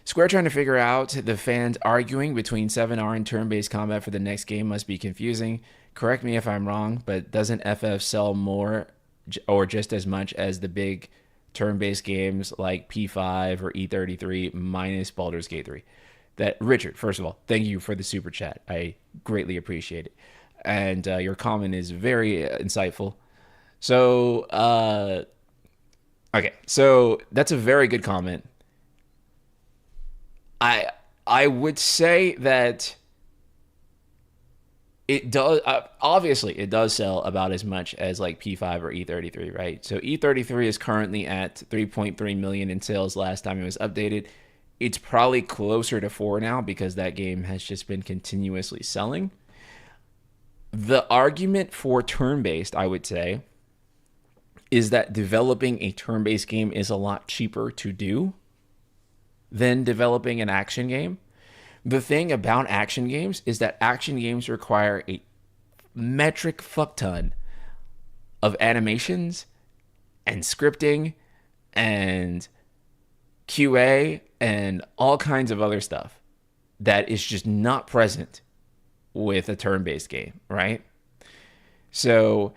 Square trying to figure out the fans arguing between 7R and turn-based combat for the next game must be confusing. Correct me if I'm wrong, but doesn't FF sell more or just as much as the big turn-based games like P5 or E33 minus Baldur's Gate 3? That Richard, first of all, thank you for the super chat. I greatly appreciate it, and your comment is very insightful. So, okay, so that's a very good comment. I I would say that it does obviously it does sell about as much as like P5 or E33, right? So E33 is currently at 3.3 million in sales last time it was updated. It's probably closer to 4 now because that game has just been continuously selling. The argument for turn-based, I would say, is that developing a turn-based game is a lot cheaper to do than developing an action game. The thing about action games is that action games require a metric fuck ton of animations and scripting and QA and all kinds of other stuff that is just not present with a turn-based game, right? So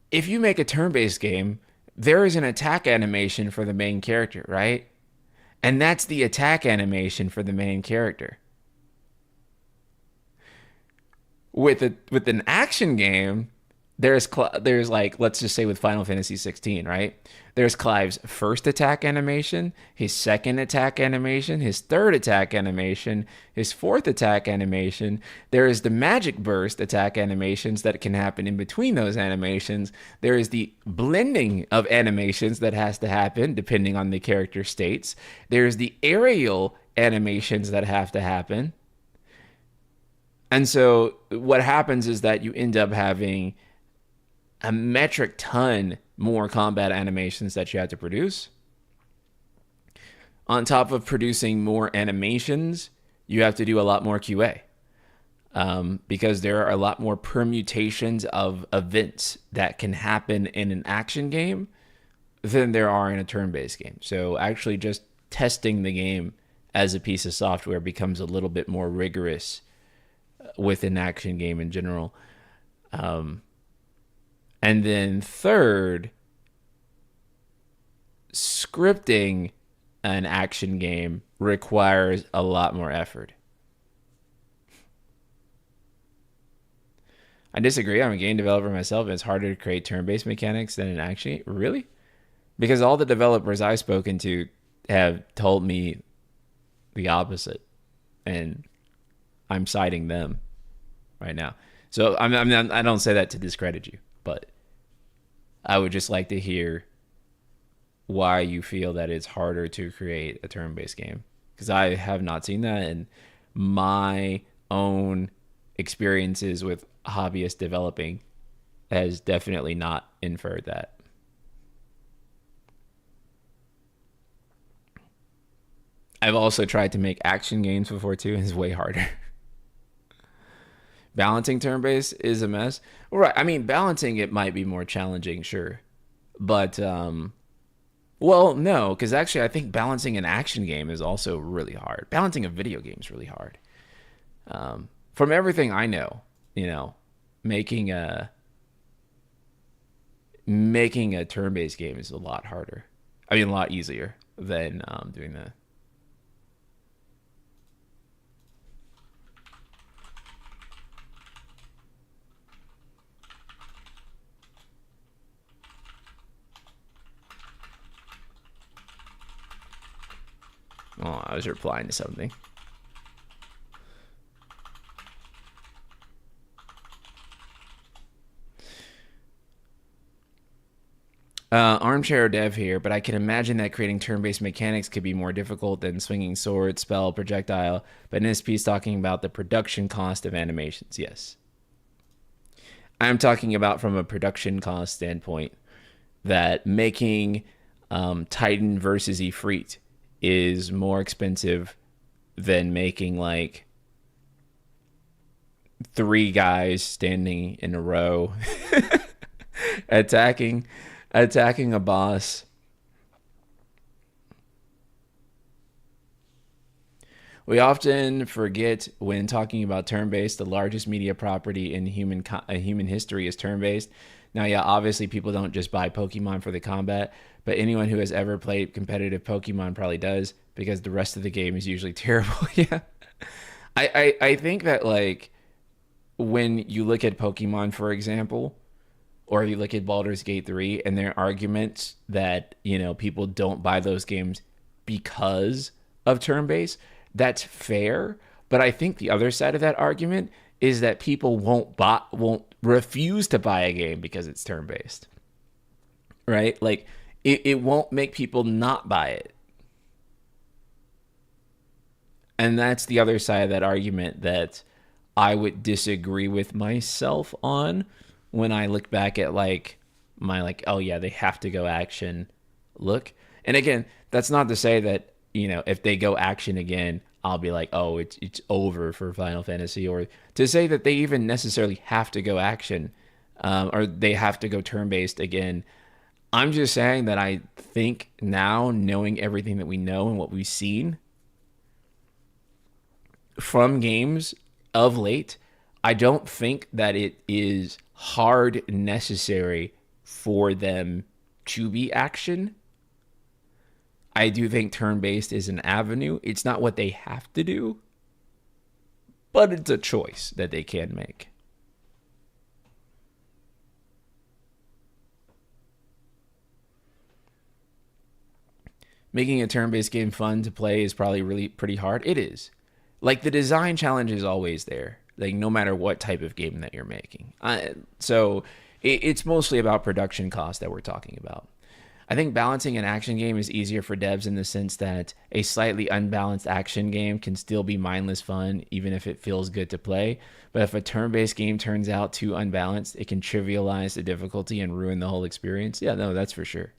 if you make a turn-based game, there is an attack animation for the main character, right? And that's the attack animation for the main character. With an action game, there's like, let's just say with Final Fantasy 16, right? There's Clive's first attack animation, his second attack animation, his third attack animation, his fourth attack animation. There is the magic burst attack animations that can happen in between those animations. There is the blending of animations that has to happen depending on the character states. There's the aerial animations that have to happen. And so what happens is that you end up having a metric ton more combat animations that you have to produce. On top of producing more animations, you have to do a lot more QA because there are a lot more permutations of events that can happen in an action game than there are in a turn-based game. So actually just testing the game as a piece of software becomes a little bit more rigorous with an action game in general. And then third, scripting an action game requires a lot more effort. I disagree. I'm a game developer myself, and it's harder to create turn-based mechanics than an action game. Really? Because all the developers I've spoken to have told me the opposite, and I'm citing them right now. So I don't say that to discredit you, but I would just like to hear why you feel that it's harder to create a turn-based game, because I have not seen that, and my own experiences with hobbyist developing has definitely not inferred that. I've also tried to make action games before too, and it's way harder. Balancing turn-based is a mess. Right. I mean, balancing it might be more challenging, sure. But, well, no, because actually I think balancing an action game is also really hard. Balancing a video game is really hard. From everything I know, you know, making a turn-based game is a lot harder. I mean, a lot easier than doing that. Oh, I was replying to something. Armchair dev here, but I can imagine that creating turn-based mechanics could be more difficult than swinging sword, spell, projectile. But in this piece, talking about the production cost of animations, yes, I'm talking about from a production cost standpoint that making Titan versus Ifrit is more expensive than making like three guys standing in a row attacking attacking a boss. We often forget when talking about turn-based, the largest media property in human history is turn-based. Now, yeah, obviously people don't just buy Pokemon for the combat, but anyone who has ever played competitive Pokemon probably does because the rest of the game is usually terrible. Yeah, I think that like when you look at Pokemon, for example, or if you look at Baldur's Gate 3 and their arguments that, people don't buy those games because of turn-based, that's fair. But I think the other side of that argument is that people won't refuse to buy a game because it's turn-based. Right? Like it won't make people not buy it. And that's the other side of that argument that I would disagree with myself on when I look back at like my like, oh yeah, they have to go action look. And again, that's not to say that, if they go action again, I'll be like, oh, it's over for Final Fantasy, or to say that they even necessarily have to go action, or they have to go turn based again. I'm just saying that I think now, knowing everything that we know and what we've seen from games of late, I don't think that it is hard necessary for them to be action. I do think turn-based is an avenue. It's not what they have to do, but it's a choice that they can make. Making a turn-based game fun to play is probably really pretty hard. It is. Like, the design challenge is always there, like no matter what type of game that you're making. So it's mostly about production cost that we're talking about. I think balancing an action game is easier for devs in the sense that a slightly unbalanced action game can still be mindless fun, even if it feels good to play. But if a turn-based game turns out too unbalanced, it can trivialize the difficulty and ruin the whole experience. Yeah, no, that's for sure.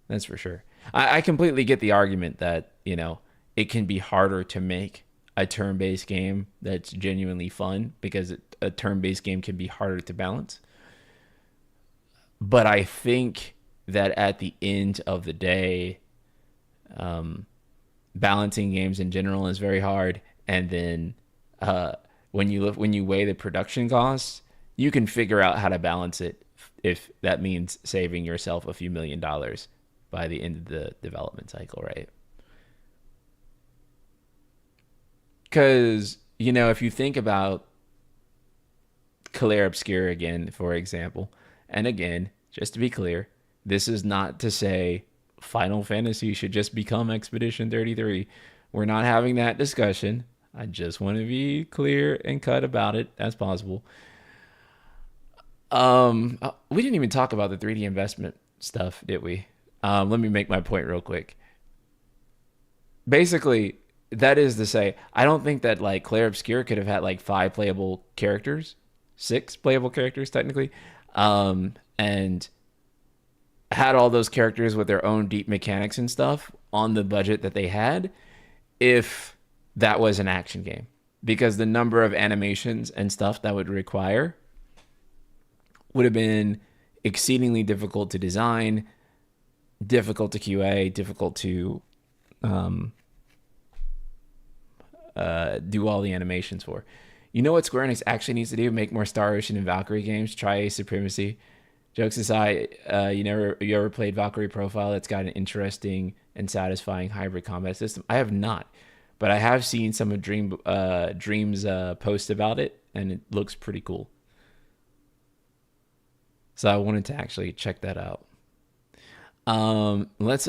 That's for sure. I completely get the argument that, it can be harder to make a turn-based game that's genuinely fun because a turn-based game can be harder to balance. But I think that at the end of the day, balancing games in general is very hard. And then when you weigh the production costs, you can figure out how to balance it if that means saving yourself a few $1,000,000 by the end of the development cycle, right? Because, if you think about Claire Obscure again, for example, and again, just to be clear, this is not to say Final Fantasy should just become Expedition 33. We're not having that discussion. I just want to be clear and cut about it as possible. We didn't even talk about the 3D investment stuff, did we? Let me make my point real quick. Basically, that is to say, I don't think that like Claire Obscure could have had like 5 playable characters, 6 playable characters technically, and had all those characters with their own deep mechanics and stuff on the budget that they had if that was an action game, because the number of animations and stuff that would require would have been exceedingly difficult to design, difficult to QA, difficult to do all the animations for. You know what Square Enix actually needs to do? Make more Star Ocean and Valkyrie games. Try Ace Supremacy. Jokes aside, you ever played Valkyrie Profile? It's got an interesting and satisfying hybrid combat system. I have not, but I have seen some of Dream's post about it, and it looks pretty cool. So I wanted to actually check that out. Let's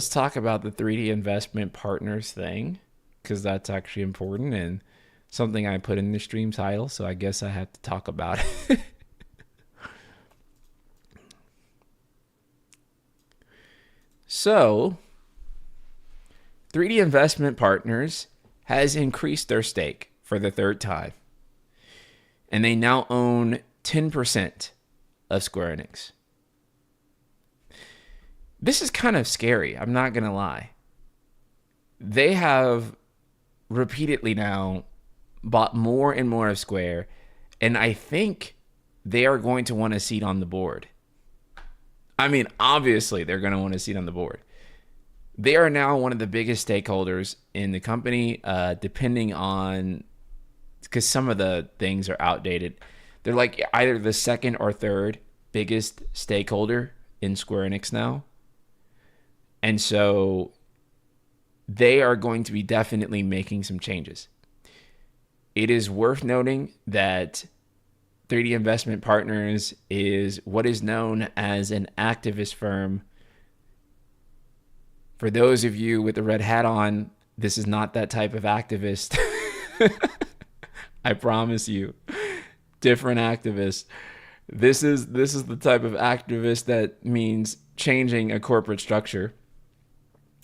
talk about the 3D investment partners thing, because that's actually important and something I put in the stream title, so I guess I have to talk about it. So, 3D Investment Partners has increased their stake for the third time, and they now own 10% of Square Enix. This is kind of scary, I'm not going to lie. They have repeatedly now bought more and more of Square, and I think they are going to want a seat on the board. I mean, obviously, they're going to want a seat on the board. They are now one of the biggest stakeholders in the company, depending on, because some of the things are outdated. They're like either the second or third biggest stakeholder in Square Enix now. And so they are going to be definitely making some changes. It is worth noting that 3D Investment Partners is what is known as an activist firm. For those of you with the red hat on, this is not that type of activist. I promise you. Different activist. This is the type of activist that means changing a corporate structure.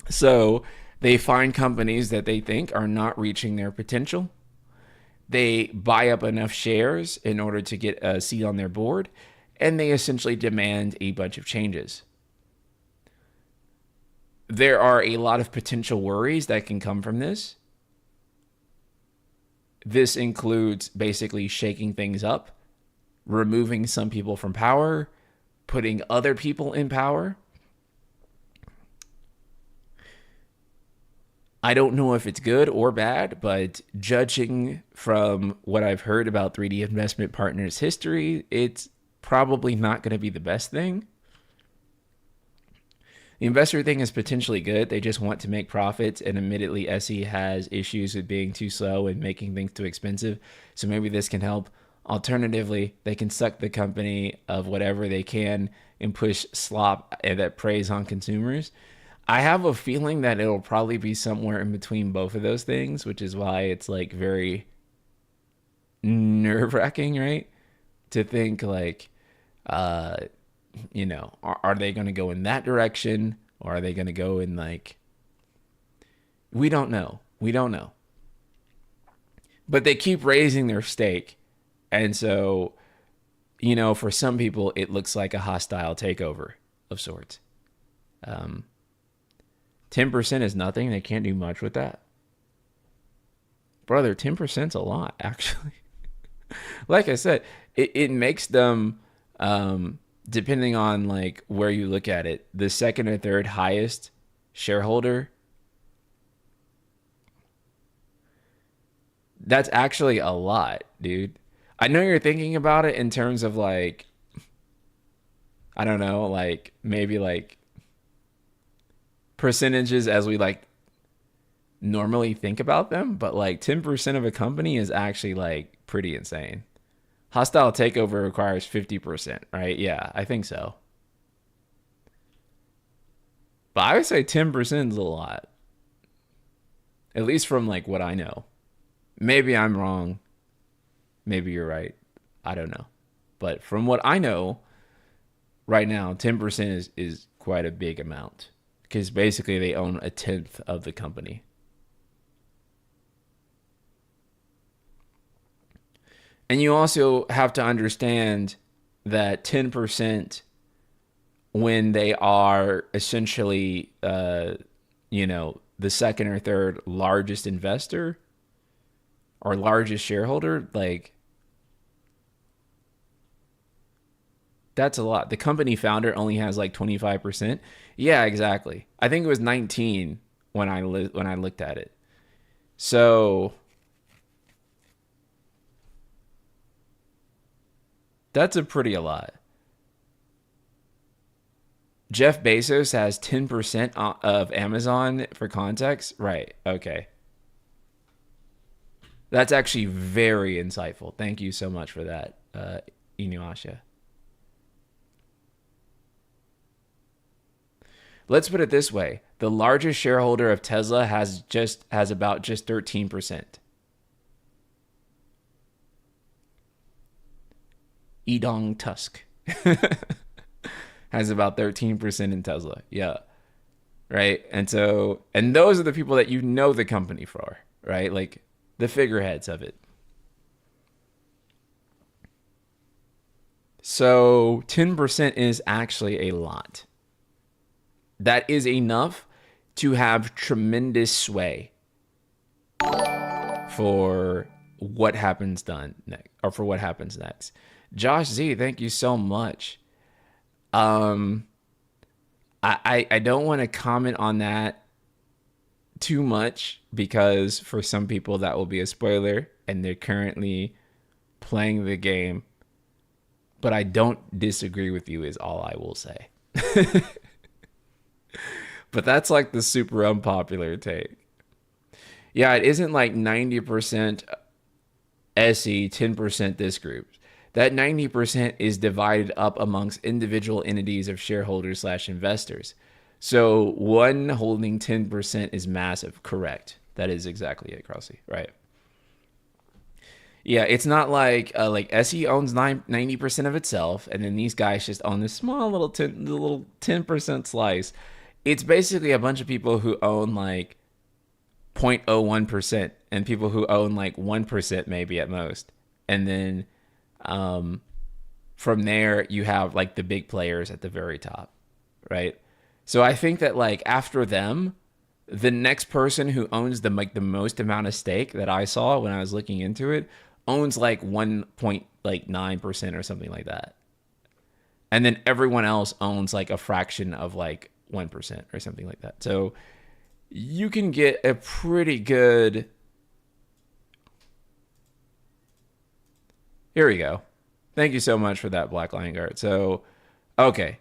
So they find companies that they think are not reaching their potential. They buy up enough shares in order to get a seat on their board, and they essentially demand a bunch of changes. There are a lot of potential worries that can come from this. This includes basically shaking things up, removing some people from power, putting other people in power. I don't know if it's good or bad, but judging from what I've heard about 3D Investment Partners' history, it's probably not going to be the best thing. The investor thing is potentially good. They just want to make profits, and admittedly, SE has issues with being too slow and making things too expensive. So maybe this can help. Alternatively, they can suck the company of whatever they can and push slop that preys on consumers. I have a feeling that it'll probably be somewhere in between both of those things, which is why it's like very nerve-wracking, right? To think like, are they going to go in that direction, or are they going to go in like, we don't know. But they keep raising their stake. And so, for some people, it looks like a hostile takeover of sorts. 10% is nothing. They can't do much with that. Brother, 10%'s a lot, actually. Like I said, it makes them, depending on like where you look at it, the second or third highest shareholder. That's actually a lot, dude. I know you're thinking about it in terms of like, I don't know, like maybe like percentages as we like normally think about them, but like 10% of a company is actually like pretty insane. Hostile takeover requires 50%, right? Yeah, I think so. But I would say 10% is a lot. At least from like what I know. Maybe I'm wrong. Maybe you're right. I don't know. But from what I know right now, 10% is quite a big amount. Because basically they own a tenth of the company. And you also have to understand that 10%, when they are essentially, the second or third largest investor or largest shareholder, like, that's a lot. The company founder only has like 25%. Yeah, exactly. I think it was 19 when I looked at it. So that's a lot. Jeff Bezos has 10% of Amazon, for context. Right. Okay. That's actually very insightful. Thank you so much for that, Inuyasha. Let's put it this way. The largest shareholder of Tesla has about 13%. Edong Tusk has about 13% in Tesla. Yeah. right? And those are the people that you know the company for, right? Like the figureheads of it. So 10% is actually a lot. That is enough to have tremendous sway for what happens done next, or for what happens next. Josh Z, thank you so much. Um, I don't want to comment on that too much because for some people that will be a spoiler and they're currently playing the game. But I don't disagree with you is all I will say. But that's like the super unpopular take. Yeah, it isn't like 90% SE, 10% this group. That 90% is divided up amongst individual entities of shareholders slash investors. So one holding 10% is massive. Correct. That is exactly it, Crossy. Right. Yeah, it's not like SE owns 90% of itself, and then these guys just own this small little 10% slice. It's basically a bunch of people who own like 0.01% and people who own like 1% maybe at most. And then um, from there, you have like the big players at the very top, right? So I think that like after them, the next person who owns the most amount of stake that I saw when I was looking into it owns like 1.9% or something like that. And then everyone else owns like a fraction of like 1% or something like that. So you can get a pretty good. Here we go. Thank you so much for that, Black Lion Guard. So, okay.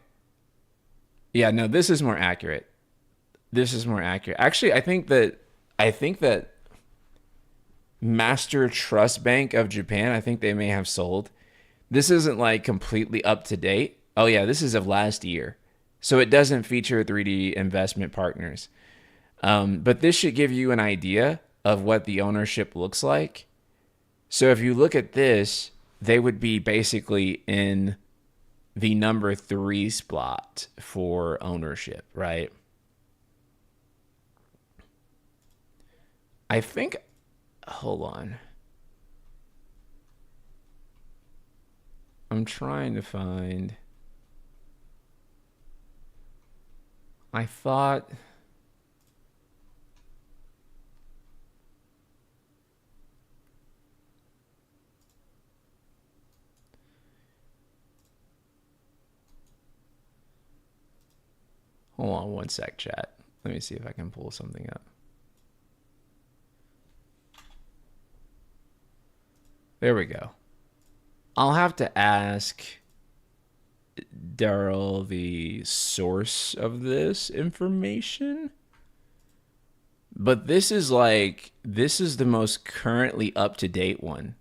Yeah, no, this is more accurate. This is more accurate. Actually, I think that Master Trust Bank of Japan, I think they may have sold. This isn't like completely up to date. Oh yeah, this is of last year. So it doesn't feature 3D investment partners. But this should give you an idea of what the ownership looks like. So if you look at this, they would be basically in the number 3 spot for ownership, right? I think, hold on. I'm trying to find. I thought. Hold on one sec, chat. Let me see if I can pull something up. There we go. I'll have to ask Daryl the source of this information. But this is the most currently up to date one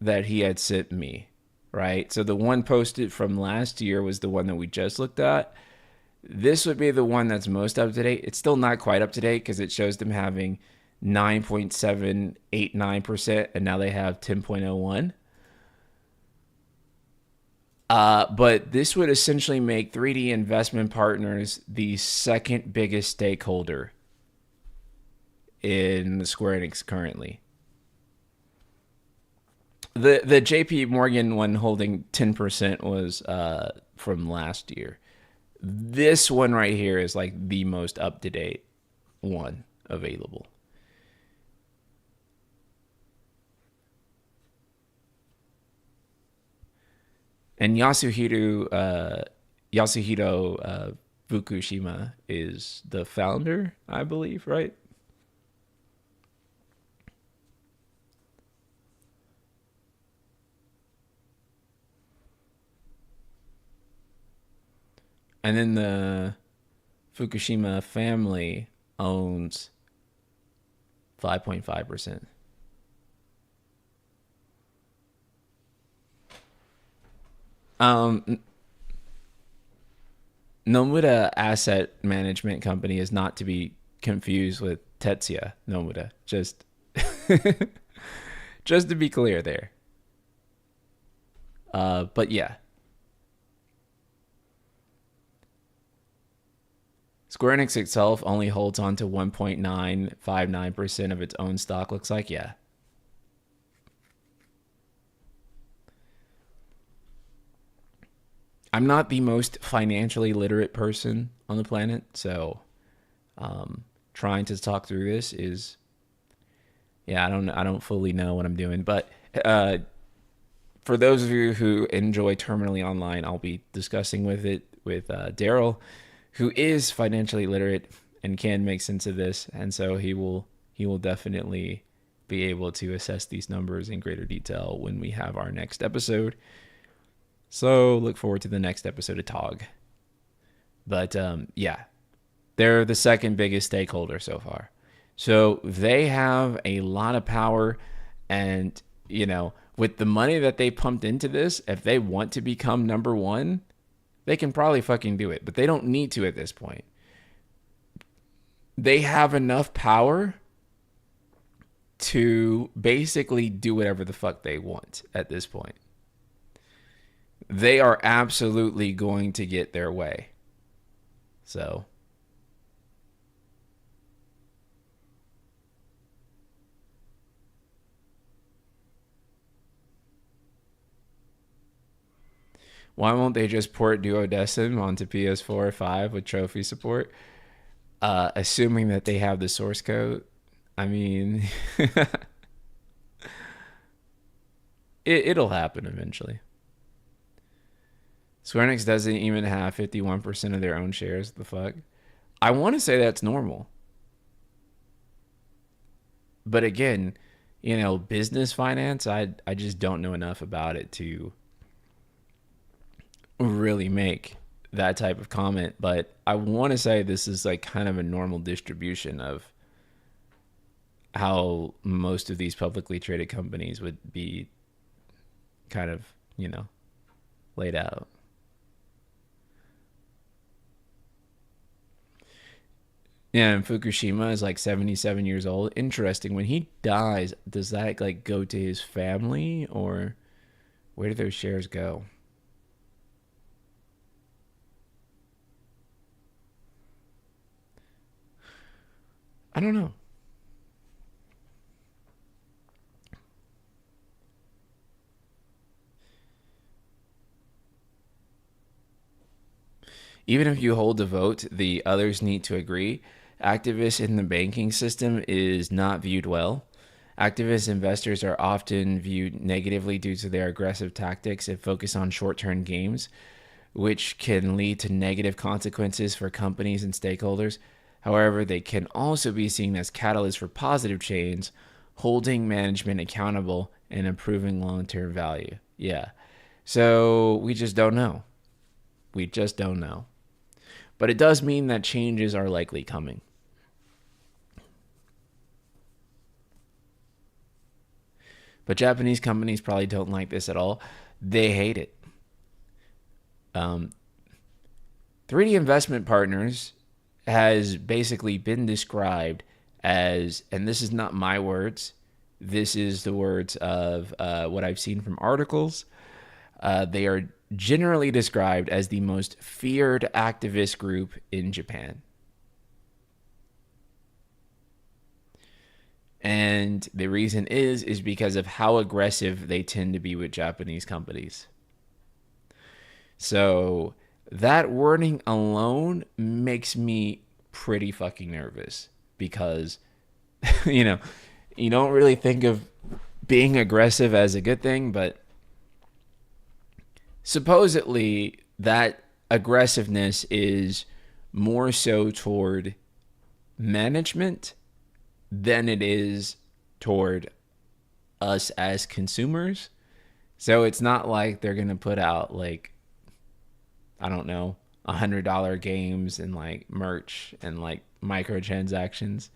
that he had sent me, right? So the one posted from last year was the one that we just looked at. This would be the one that's most up to date. It's still not quite up to date because it shows them having 9.789%, and now they have 10.01. But this would essentially make 3D Investment Partners the second biggest stakeholder in Square Enix currently. The JP Morgan one holding 10% was from last year. This one right here is like the most up to date one available. And Yasuhiro Fukushima is the founder, I believe, right? And then the Fukushima family owns 5.5%. Nomura Asset Management Company is not to be confused with Tetsuya Nomura. Just just to be clear there. But yeah. Square Enix itself only holds on to 1.959% of its own stock, looks like. Yeah. I'm not the most financially literate person on the planet, so trying to talk through this is, yeah, I don't fully know what I'm doing. But for those of you who enjoy Terminally Online, I'll be discussing with Daryl, who is financially literate and can make sense of this, and so he will definitely be able to assess these numbers in greater detail when we have our next episode. So look forward to the next episode of TOG. But yeah, they're the second biggest stakeholder so far. So they have a lot of power, and with the money that they pumped into this, if they want to become number one, they can probably fucking do it. But they don't need to at this point. They have enough power to basically do whatever the fuck they want at this point. They are absolutely going to get their way. So why won't they just port Duodecim onto PS4 or 5 with trophy support? Assuming that they have the source code. I mean, it'll happen eventually. Square Enix doesn't even have 51% of their own shares. The fuck? I want to say that's normal. But again, business finance, I just don't know enough about it to really make that type of comment. But I want to say this is like kind of a normal distribution of how most of these publicly traded companies would be kind of, laid out. Yeah, and Fukushima is like 77 years old. Interesting. When he dies, does that like go to his family, or where do those shares go? I don't know. Even if you hold the vote, the others need to agree. Activists in the banking system is not viewed well. Activist investors are often viewed negatively due to their aggressive tactics and focus on short-term gains, which can lead to negative consequences for companies and stakeholders. However, they can also be seen as catalysts for positive change, holding management accountable and improving long-term value. Yeah. So we just don't know. We just don't know. But it does mean that changes are likely coming. But Japanese companies probably don't like this at all. They hate it. 3D Investment Partners has basically been described as, and this is not my words, this is the words of what I've seen from articles. They are generally described as the most feared activist group in Japan. And the reason is because of how aggressive they tend to be with Japanese companies. So that wording alone makes me pretty fucking nervous because, you don't really think of being aggressive as a good thing, but supposedly that aggressiveness is more so toward management than it is toward us as consumers. So it's not like they're going to put out like, I don't know, $100 games and like merch and like microtransactions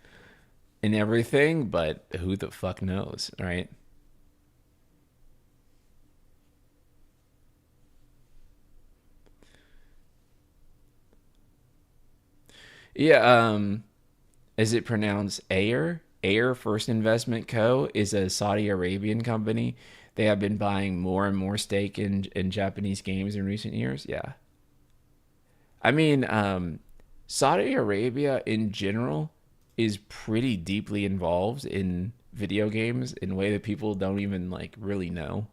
and everything, but who the fuck knows, right? Yeah, is it pronounced Ayer? Ayer First Investment Co. is a Saudi Arabian company. They have been buying more and more stake in Japanese games in recent years. Yeah. I mean, Saudi Arabia in general is pretty deeply involved in video games in a way that people don't even like really know.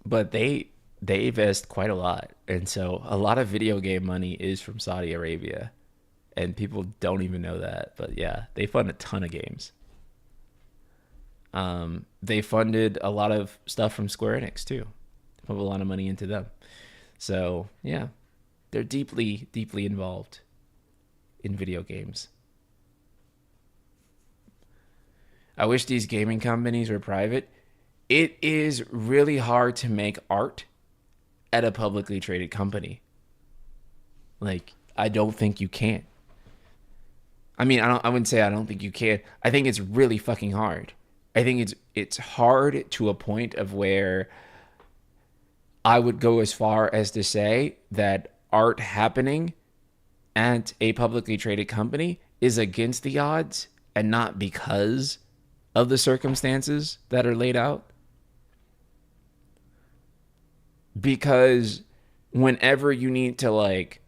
But they invest quite a lot. And so a lot of video game money is from Saudi Arabia. And people don't even know that. But yeah, they fund a ton of games. They funded a lot of stuff from Square Enix too. Put a lot of money into them. So yeah, they're deeply, deeply involved in video games. I wish these gaming companies were private. It is really hard to make art at a publicly traded company. Like, I don't think you can. I mean, I wouldn't say I don't think you can. I think it's really fucking hard. I think it's hard to a point of where I would go as far as to say that art happening at a publicly traded company is against the odds and not because of the circumstances that are laid out. Because whenever you need to like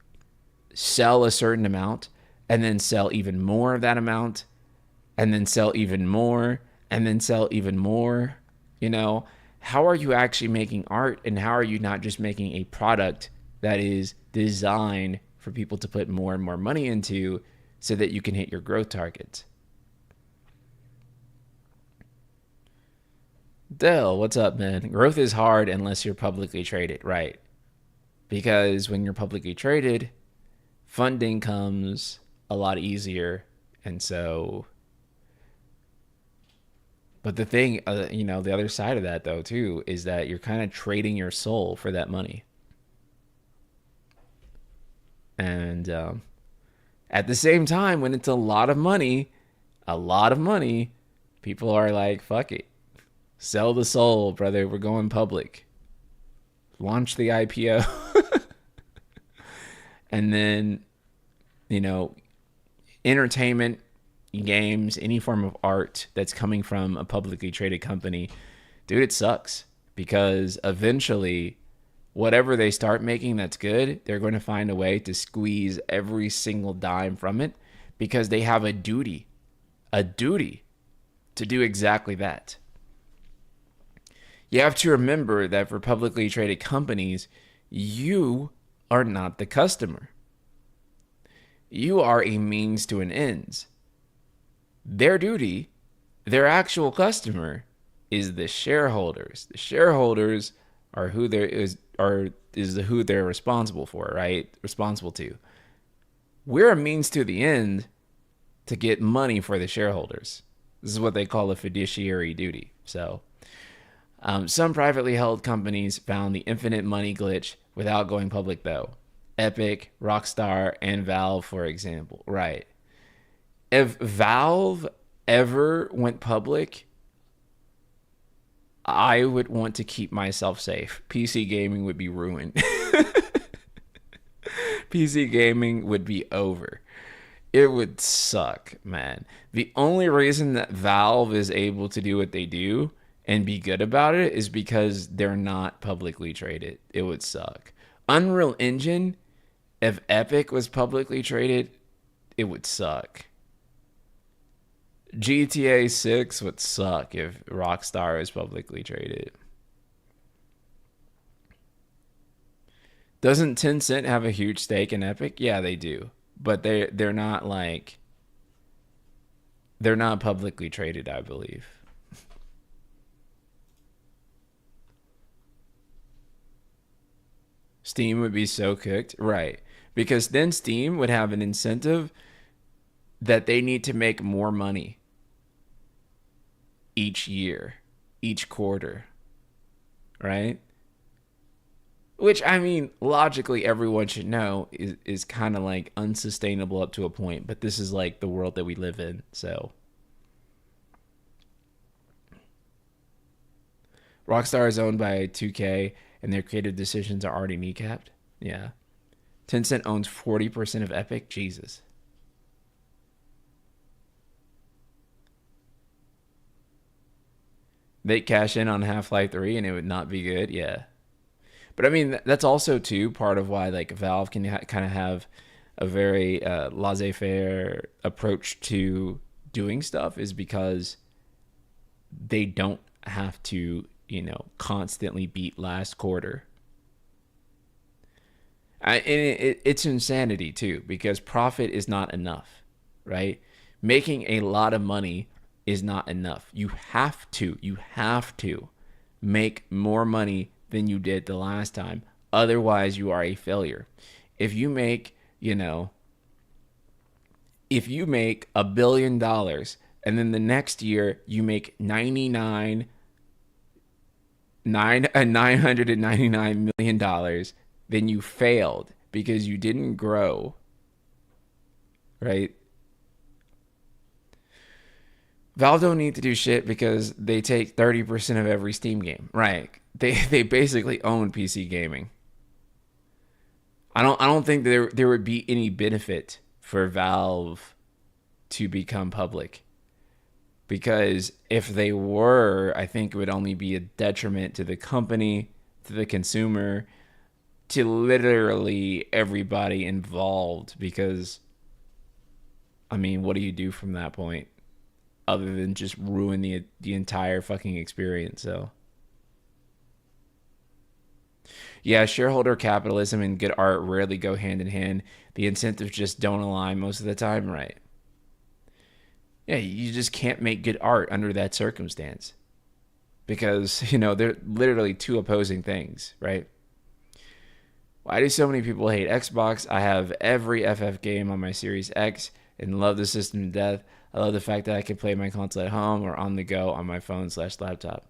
sell a certain amount and then sell even more of that amount and then sell even more and then sell even more, you know, how are you actually making art, and how are you not just making a product that is designed for people to put more and more money into so that you can hit your growth targets? Dell, what's up, man? Growth is hard unless you're publicly traded, right? Because when you're publicly traded, funding comes a lot easier. And so, but the thing, the other side of that, though, too, is that you're kind of trading your soul for that money. And at the same time, when it's a lot of money, people are like, fuck it. Sell the soul, brother. We're going public. Launch the IPO. And then, you know, entertainment, games, any form of art that's coming from a publicly traded company, dude, it sucks. Because eventually, whatever they start making that's good, they're going to find a way to squeeze every single dime from it because they have a duty to do exactly that. You have to remember that for publicly traded companies, you are not the customer. You are a means to an end. Their duty, their actual customer, is the shareholders. The shareholders are who who they're responsible for, right? Responsible to. We're a means to the end to get money for the shareholders. This is what they call a fiduciary duty. So, some privately held companies found the infinite money glitch without going public, though. Epic, Rockstar, and Valve, for example. Right. If Valve ever went public, I would want to keep myself safe. PC gaming would be ruined. PC gaming would be over. It would suck, man. The only reason that Valve is able to do what they do and be good about it is because they're not publicly traded. It would suck. Unreal Engine, if Epic was publicly traded, it would suck. GTA 6 would suck if Rockstar is publicly traded. Doesn't Tencent have a huge stake in Epic? Yeah, they do. But they're not like, they're not publicly traded, I believe. Steam would be so cooked. Right. Because then Steam would have an incentive that they need to make more money each year, each quarter. Right? Which, I mean, logically everyone should know is kind of like unsustainable up to a point. But this is like the world that we live in. So Rockstar is owned by 2K and their creative decisions are already kneecapped. Yeah. Tencent owns 40% of Epic. Jesus. They cash in on Half-Life 3 and it would not be good. Yeah. But I mean, that's also too part of why like Valve can kind of have a very laissez-faire approach to doing stuff, is because they don't have to, constantly beat last quarter. It's insanity too, because profit is not enough, right? Making a lot of money is not enough. You have to make more money than you did the last time. Otherwise, you are a failure. If you make, if you make $1 billion and then the next year you make 999 million dollars, then you failed because you didn't grow, right? Valve don't need to do shit because they take 30% of every Steam game, right? They basically own PC gaming. I don't think there would be any benefit for Valve to become public, because if they were, I think it would only be a detriment to the company, to the consumer, to literally everybody involved. Because I mean, what do you do from that point other than just ruin the entire fucking experience? So yeah, shareholder capitalism and good art rarely go hand in hand. The incentives just don't align most of the time, right? Yeah, you just can't make good art under that circumstance, because, they're literally two opposing things, right? Why do so many people hate Xbox? I have every FF game on my Series X and love the system to death. I love the fact that I can play my console at home or on the go on my phone/laptop.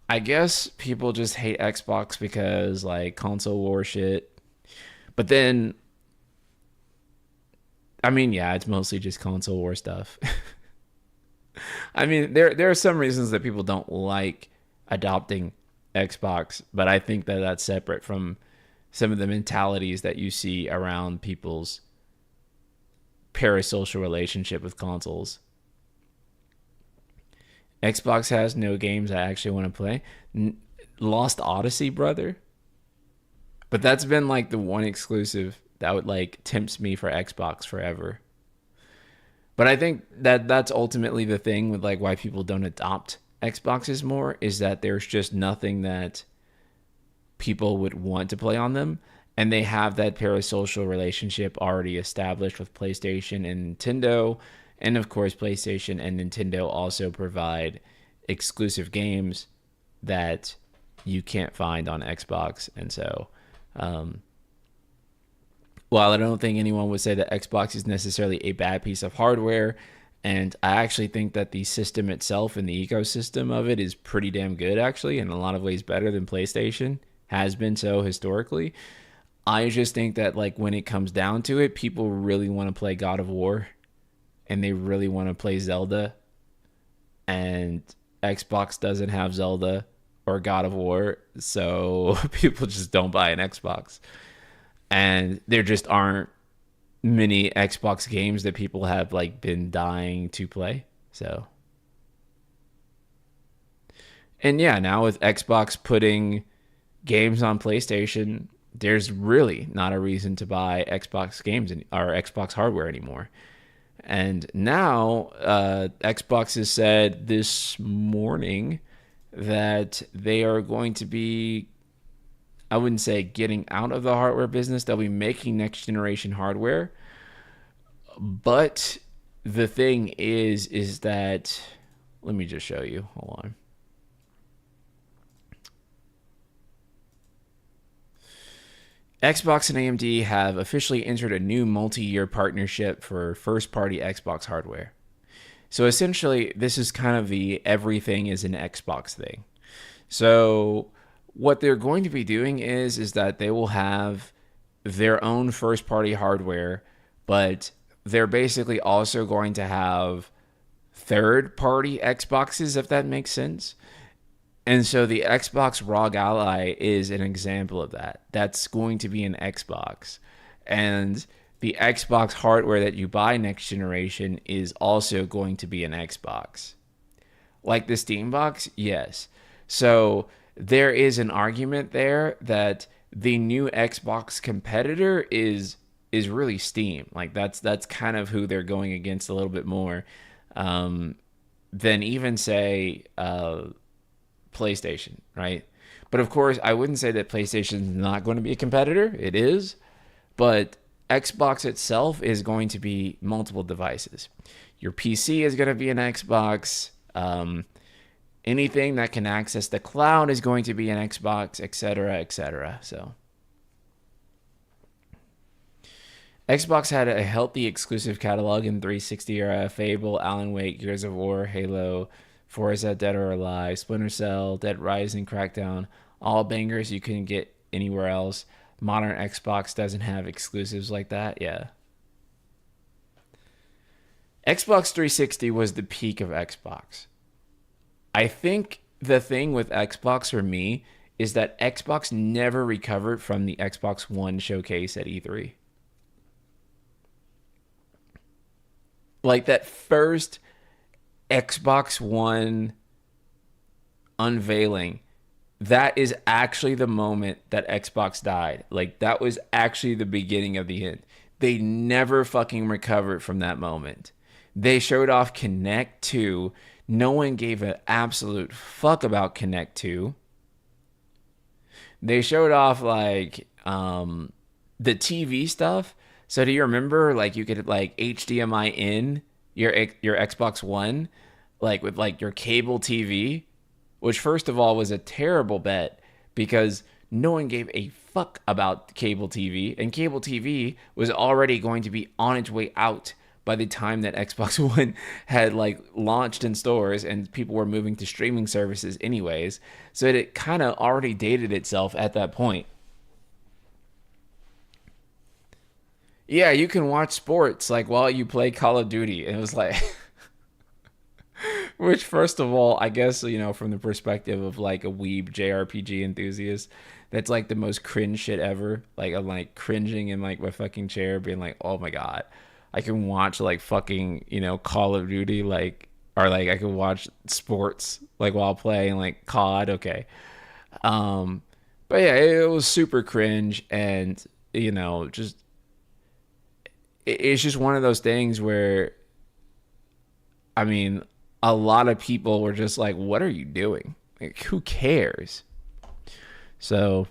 I guess people just hate Xbox because like console war shit. But then, I mean, yeah, it's mostly just console war stuff. I mean, there are some reasons that people don't like adopting Xbox, but I think that that's separate from some of the mentalities that you see around people's parasocial relationship with consoles. Xbox has no games I actually want to play. Lost Odyssey, brother. But that's been like the one exclusive that would like tempts me for Xbox forever. But I think that that's ultimately the thing with like why people don't adopt Xboxes more, is that there's just nothing that people would want to play on them, and they have that parasocial relationship already established with PlayStation and Nintendo. And of course, PlayStation and Nintendo also provide exclusive games that you can't find on Xbox. And so, while I don't think anyone would say that Xbox is necessarily a bad piece of hardware, and I actually think that the system itself and the ecosystem of it is pretty damn good, actually, in a lot of ways better than PlayStation has been so historically. I just think that like when it comes down to it, people really want to play God of War and they really want to play Zelda, and Xbox doesn't have Zelda or God of War, so people just don't buy an Xbox. And there just aren't many Xbox games that people have like been dying to play. So, and yeah, now with Xbox putting games on PlayStation, there's really not a reason to buy Xbox games or Xbox hardware anymore. And now Xbox has said this morning that they are going to be, I wouldn't say getting out of the hardware business. They'll be making next generation hardware. But the thing is that, let me just show you. Hold on. Xbox and AMD have officially entered a new multi-year partnership for first-party Xbox hardware. So essentially, this is kind of the everything is an Xbox thing. So what they're going to be doing is that they will have their own first-party hardware, but they're basically also going to have third-party Xboxes, if that makes sense. And so the Xbox ROG Ally is an example of that. That's going to be an Xbox. And the Xbox hardware that you buy next generation is also going to be an Xbox. Like the Steam Box? Yes. So there is an argument there that the new Xbox competitor is really Steam. Like that's kind of who they're going against a little bit more um, than even say PlayStation, right? But of course, I wouldn't say that PlayStation is not going to be a competitor. It is, but Xbox itself is going to be multiple devices. Your PC is going to be an Xbox. Anything that can access the cloud is going to be an Xbox, etc., etc. So Xbox had a healthy exclusive catalog in 360 era: Fable, Alan Wake, Gears of War, Halo, Forza, Dead or Alive, Splinter Cell, Dead Rising, Crackdown, all bangers you couldn't get anywhere else. Modern Xbox doesn't have exclusives like that. Yeah. Xbox 360 was the peak of Xbox. I think the thing with Xbox for me is that Xbox never recovered from the Xbox One showcase at E3. Like that first Xbox One unveiling, that is actually the moment that Xbox died. Like that was actually the beginning of the end. They never fucking recovered from that moment. They showed off Connect 2. No one gave an absolute fuck about Connect 2. They showed off like the TV stuff. So do you remember like you could like HDMI in your Xbox One like with like your cable TV, which first of all was a terrible bet because no one gave a fuck about cable TV, and cable TV was already going to be on its way out by the time that Xbox One had like launched in stores and people were moving to streaming services anyways. So it kind of already dated itself at that point. Yeah, you can watch sports like while you play Call of Duty. And it was like which first of all, I guess, from the perspective of like a weeb JRPG enthusiast, that's like the most cringe shit ever. Like I'm like cringing in like my fucking chair, being like, oh my God. I can watch like fucking, Call of Duty, like, or like I can watch sports like while playing like COD. Okay. Um, but yeah, it was super cringe, and just it's just one of those things where I mean, a lot of people were just like, "What are you doing? Like, who cares?" So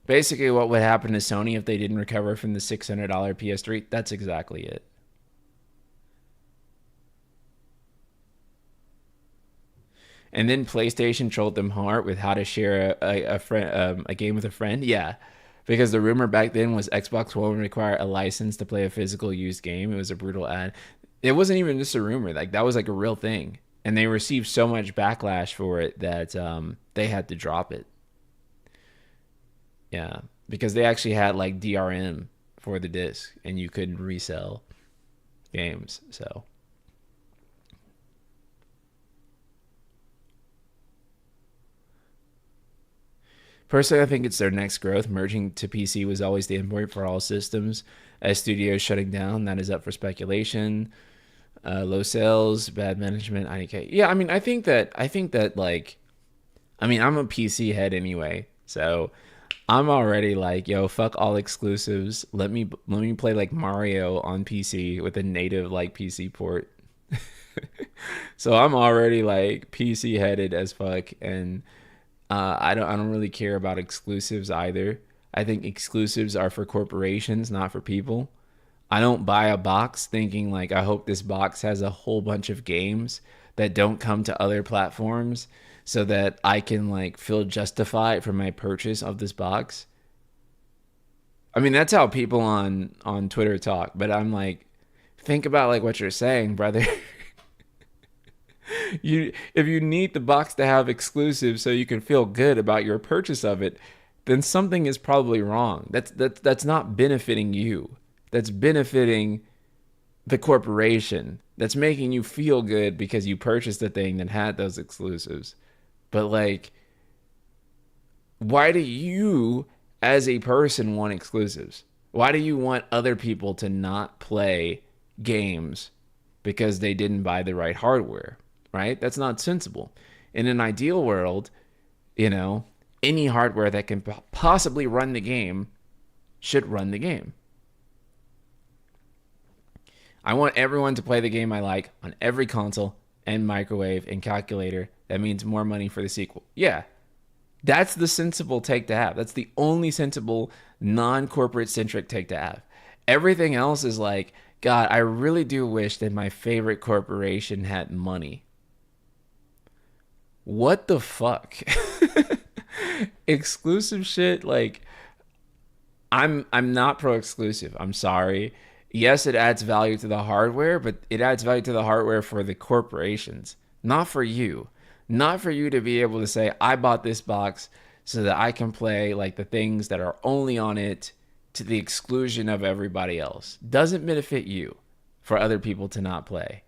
basically, what would happen to Sony if they didn't recover from the $600 PS3? That's exactly it. And then PlayStation trolled them hard with how to share a friend a game with a friend. Yeah, because the rumor back then was Xbox One would require a license to play a physical used game. It was a brutal ad. It wasn't even just a rumor. Like that was like a real thing, and they received so much backlash for it that they had to drop it. Yeah, because they actually had like DRM for the disc, and you couldn't resell games. So personally, I think it's their next growth. Merging to PC was always the endpoint for all systems. As studios shutting down, that is up for speculation. Low sales, bad management, IDK. Yeah, I mean, I think that like, I mean, I'm a PC head anyway, so I'm already like, yo, fuck all exclusives. Let me play like Mario on PC with a native like PC port. So I'm already like PC headed as fuck, and I don't really care about exclusives either. I think exclusives are for corporations, not for people. I don't buy a box thinking like I hope this box has a whole bunch of games that don't come to other platforms so that I can like feel justified for my purchase of this box. I mean, that's how people on Twitter talk, but I'm like, think about like what you're saying, brother. If you need the box to have exclusives so you can feel good about your purchase of it, then something is probably wrong. That's not benefiting you. That's benefiting the corporation. That's making you feel good because you purchased a thing that had those exclusives. But like, why do you as a person want exclusives? Why do you want other people to not play games because they didn't buy the right hardware, right? That's not sensible. In an ideal world, you know, any hardware that can possibly run the game should run the game. I want everyone to play the game I like on every console and microwave and calculator. That means more money for the sequel. Yeah, that's the sensible take to have. That's the only sensible, non-corporate centric take to have. Everything else is like, God, I really do wish that my favorite corporation had money. What the fuck? Exclusive shit, like I'm not pro exclusive. I'm sorry. Yes, it adds value to the hardware, but it adds value to the hardware for the corporations, not for you. Not for you to be able to say, I bought this box so that I can play like the things that are only on it to the exclusion of everybody else. Doesn't benefit you for other people to not play.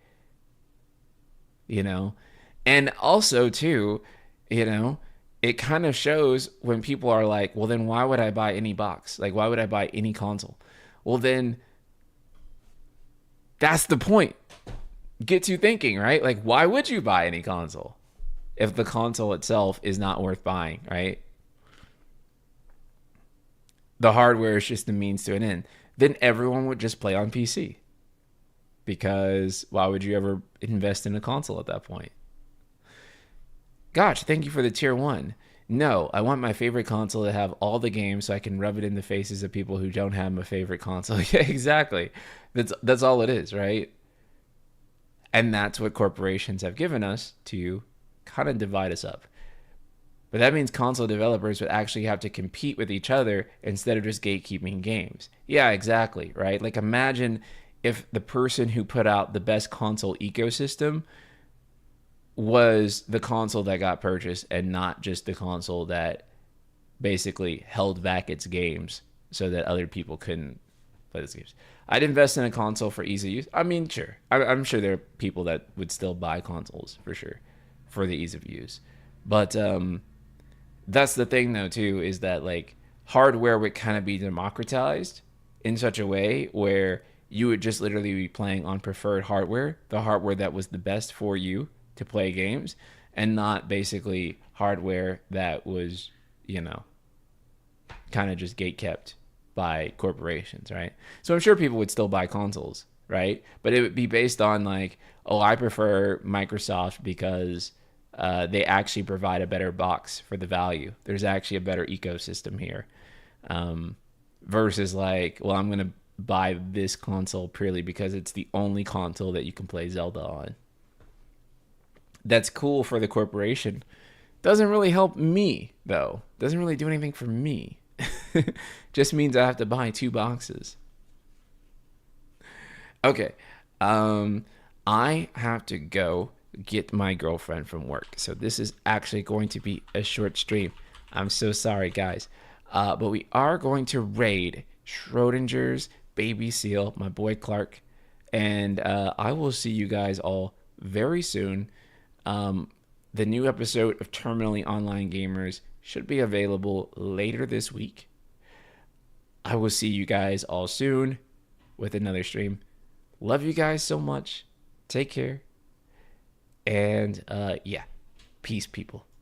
You know? And also too, you know, it kind of shows when people are like, well, then why would I buy any box? Like, why would I buy any console? Well, then that's the point. Gets you thinking, right? Like, why would you buy any console if the console itself is not worth buying, right? The hardware is just a means to an end. Then everyone would just play on PC. Because why would you ever invest in a console at that point? Gosh, thank you for the tier 1. No, I want my favorite console to have all the games so I can rub it in the faces of people who don't have my favorite console. Yeah, exactly. That's all it is, right? And that's what corporations have given us to kind of divide us up. But that means console developers would actually have to compete with each other instead of just gatekeeping games. Yeah, exactly, right? Like imagine if the person who put out the best console ecosystem was the console that got purchased and not just the console that basically held back its games so that other people couldn't play those games. I'd invest in a console for ease of use. I mean, sure. I'm sure there are people that would still buy consoles for sure for the ease of use. But that's the thing though too, is that like hardware would kind of be democratized in such a way where you would just literally be playing on preferred hardware, the hardware that was the best for you to play games, and not basically hardware that was, you know, kind of just gate kept by corporations, right? So I'm sure people would still buy consoles, right? But it would be based on like, oh, I prefer Microsoft because they actually provide a better box for the value. There's actually a better ecosystem here. Versus like, well, I'm going to buy this console purely because it's the only console that you can play Zelda on. That's cool for the corporation. Doesn't really help me, though. Doesn't really do anything for me. Just means I have to buy 2 boxes. Okay. I have to go get my girlfriend from work. So this is actually going to be a short stream. I'm so sorry, guys. But we are going to raid Schrodinger's baby seal, my boy Clark. And I will see you guys all very soon. The new episode of Terminally Online Gamers should be available later this week. I will see you guys all soon with another stream. Love you guys so much. Take care. And yeah, peace, people.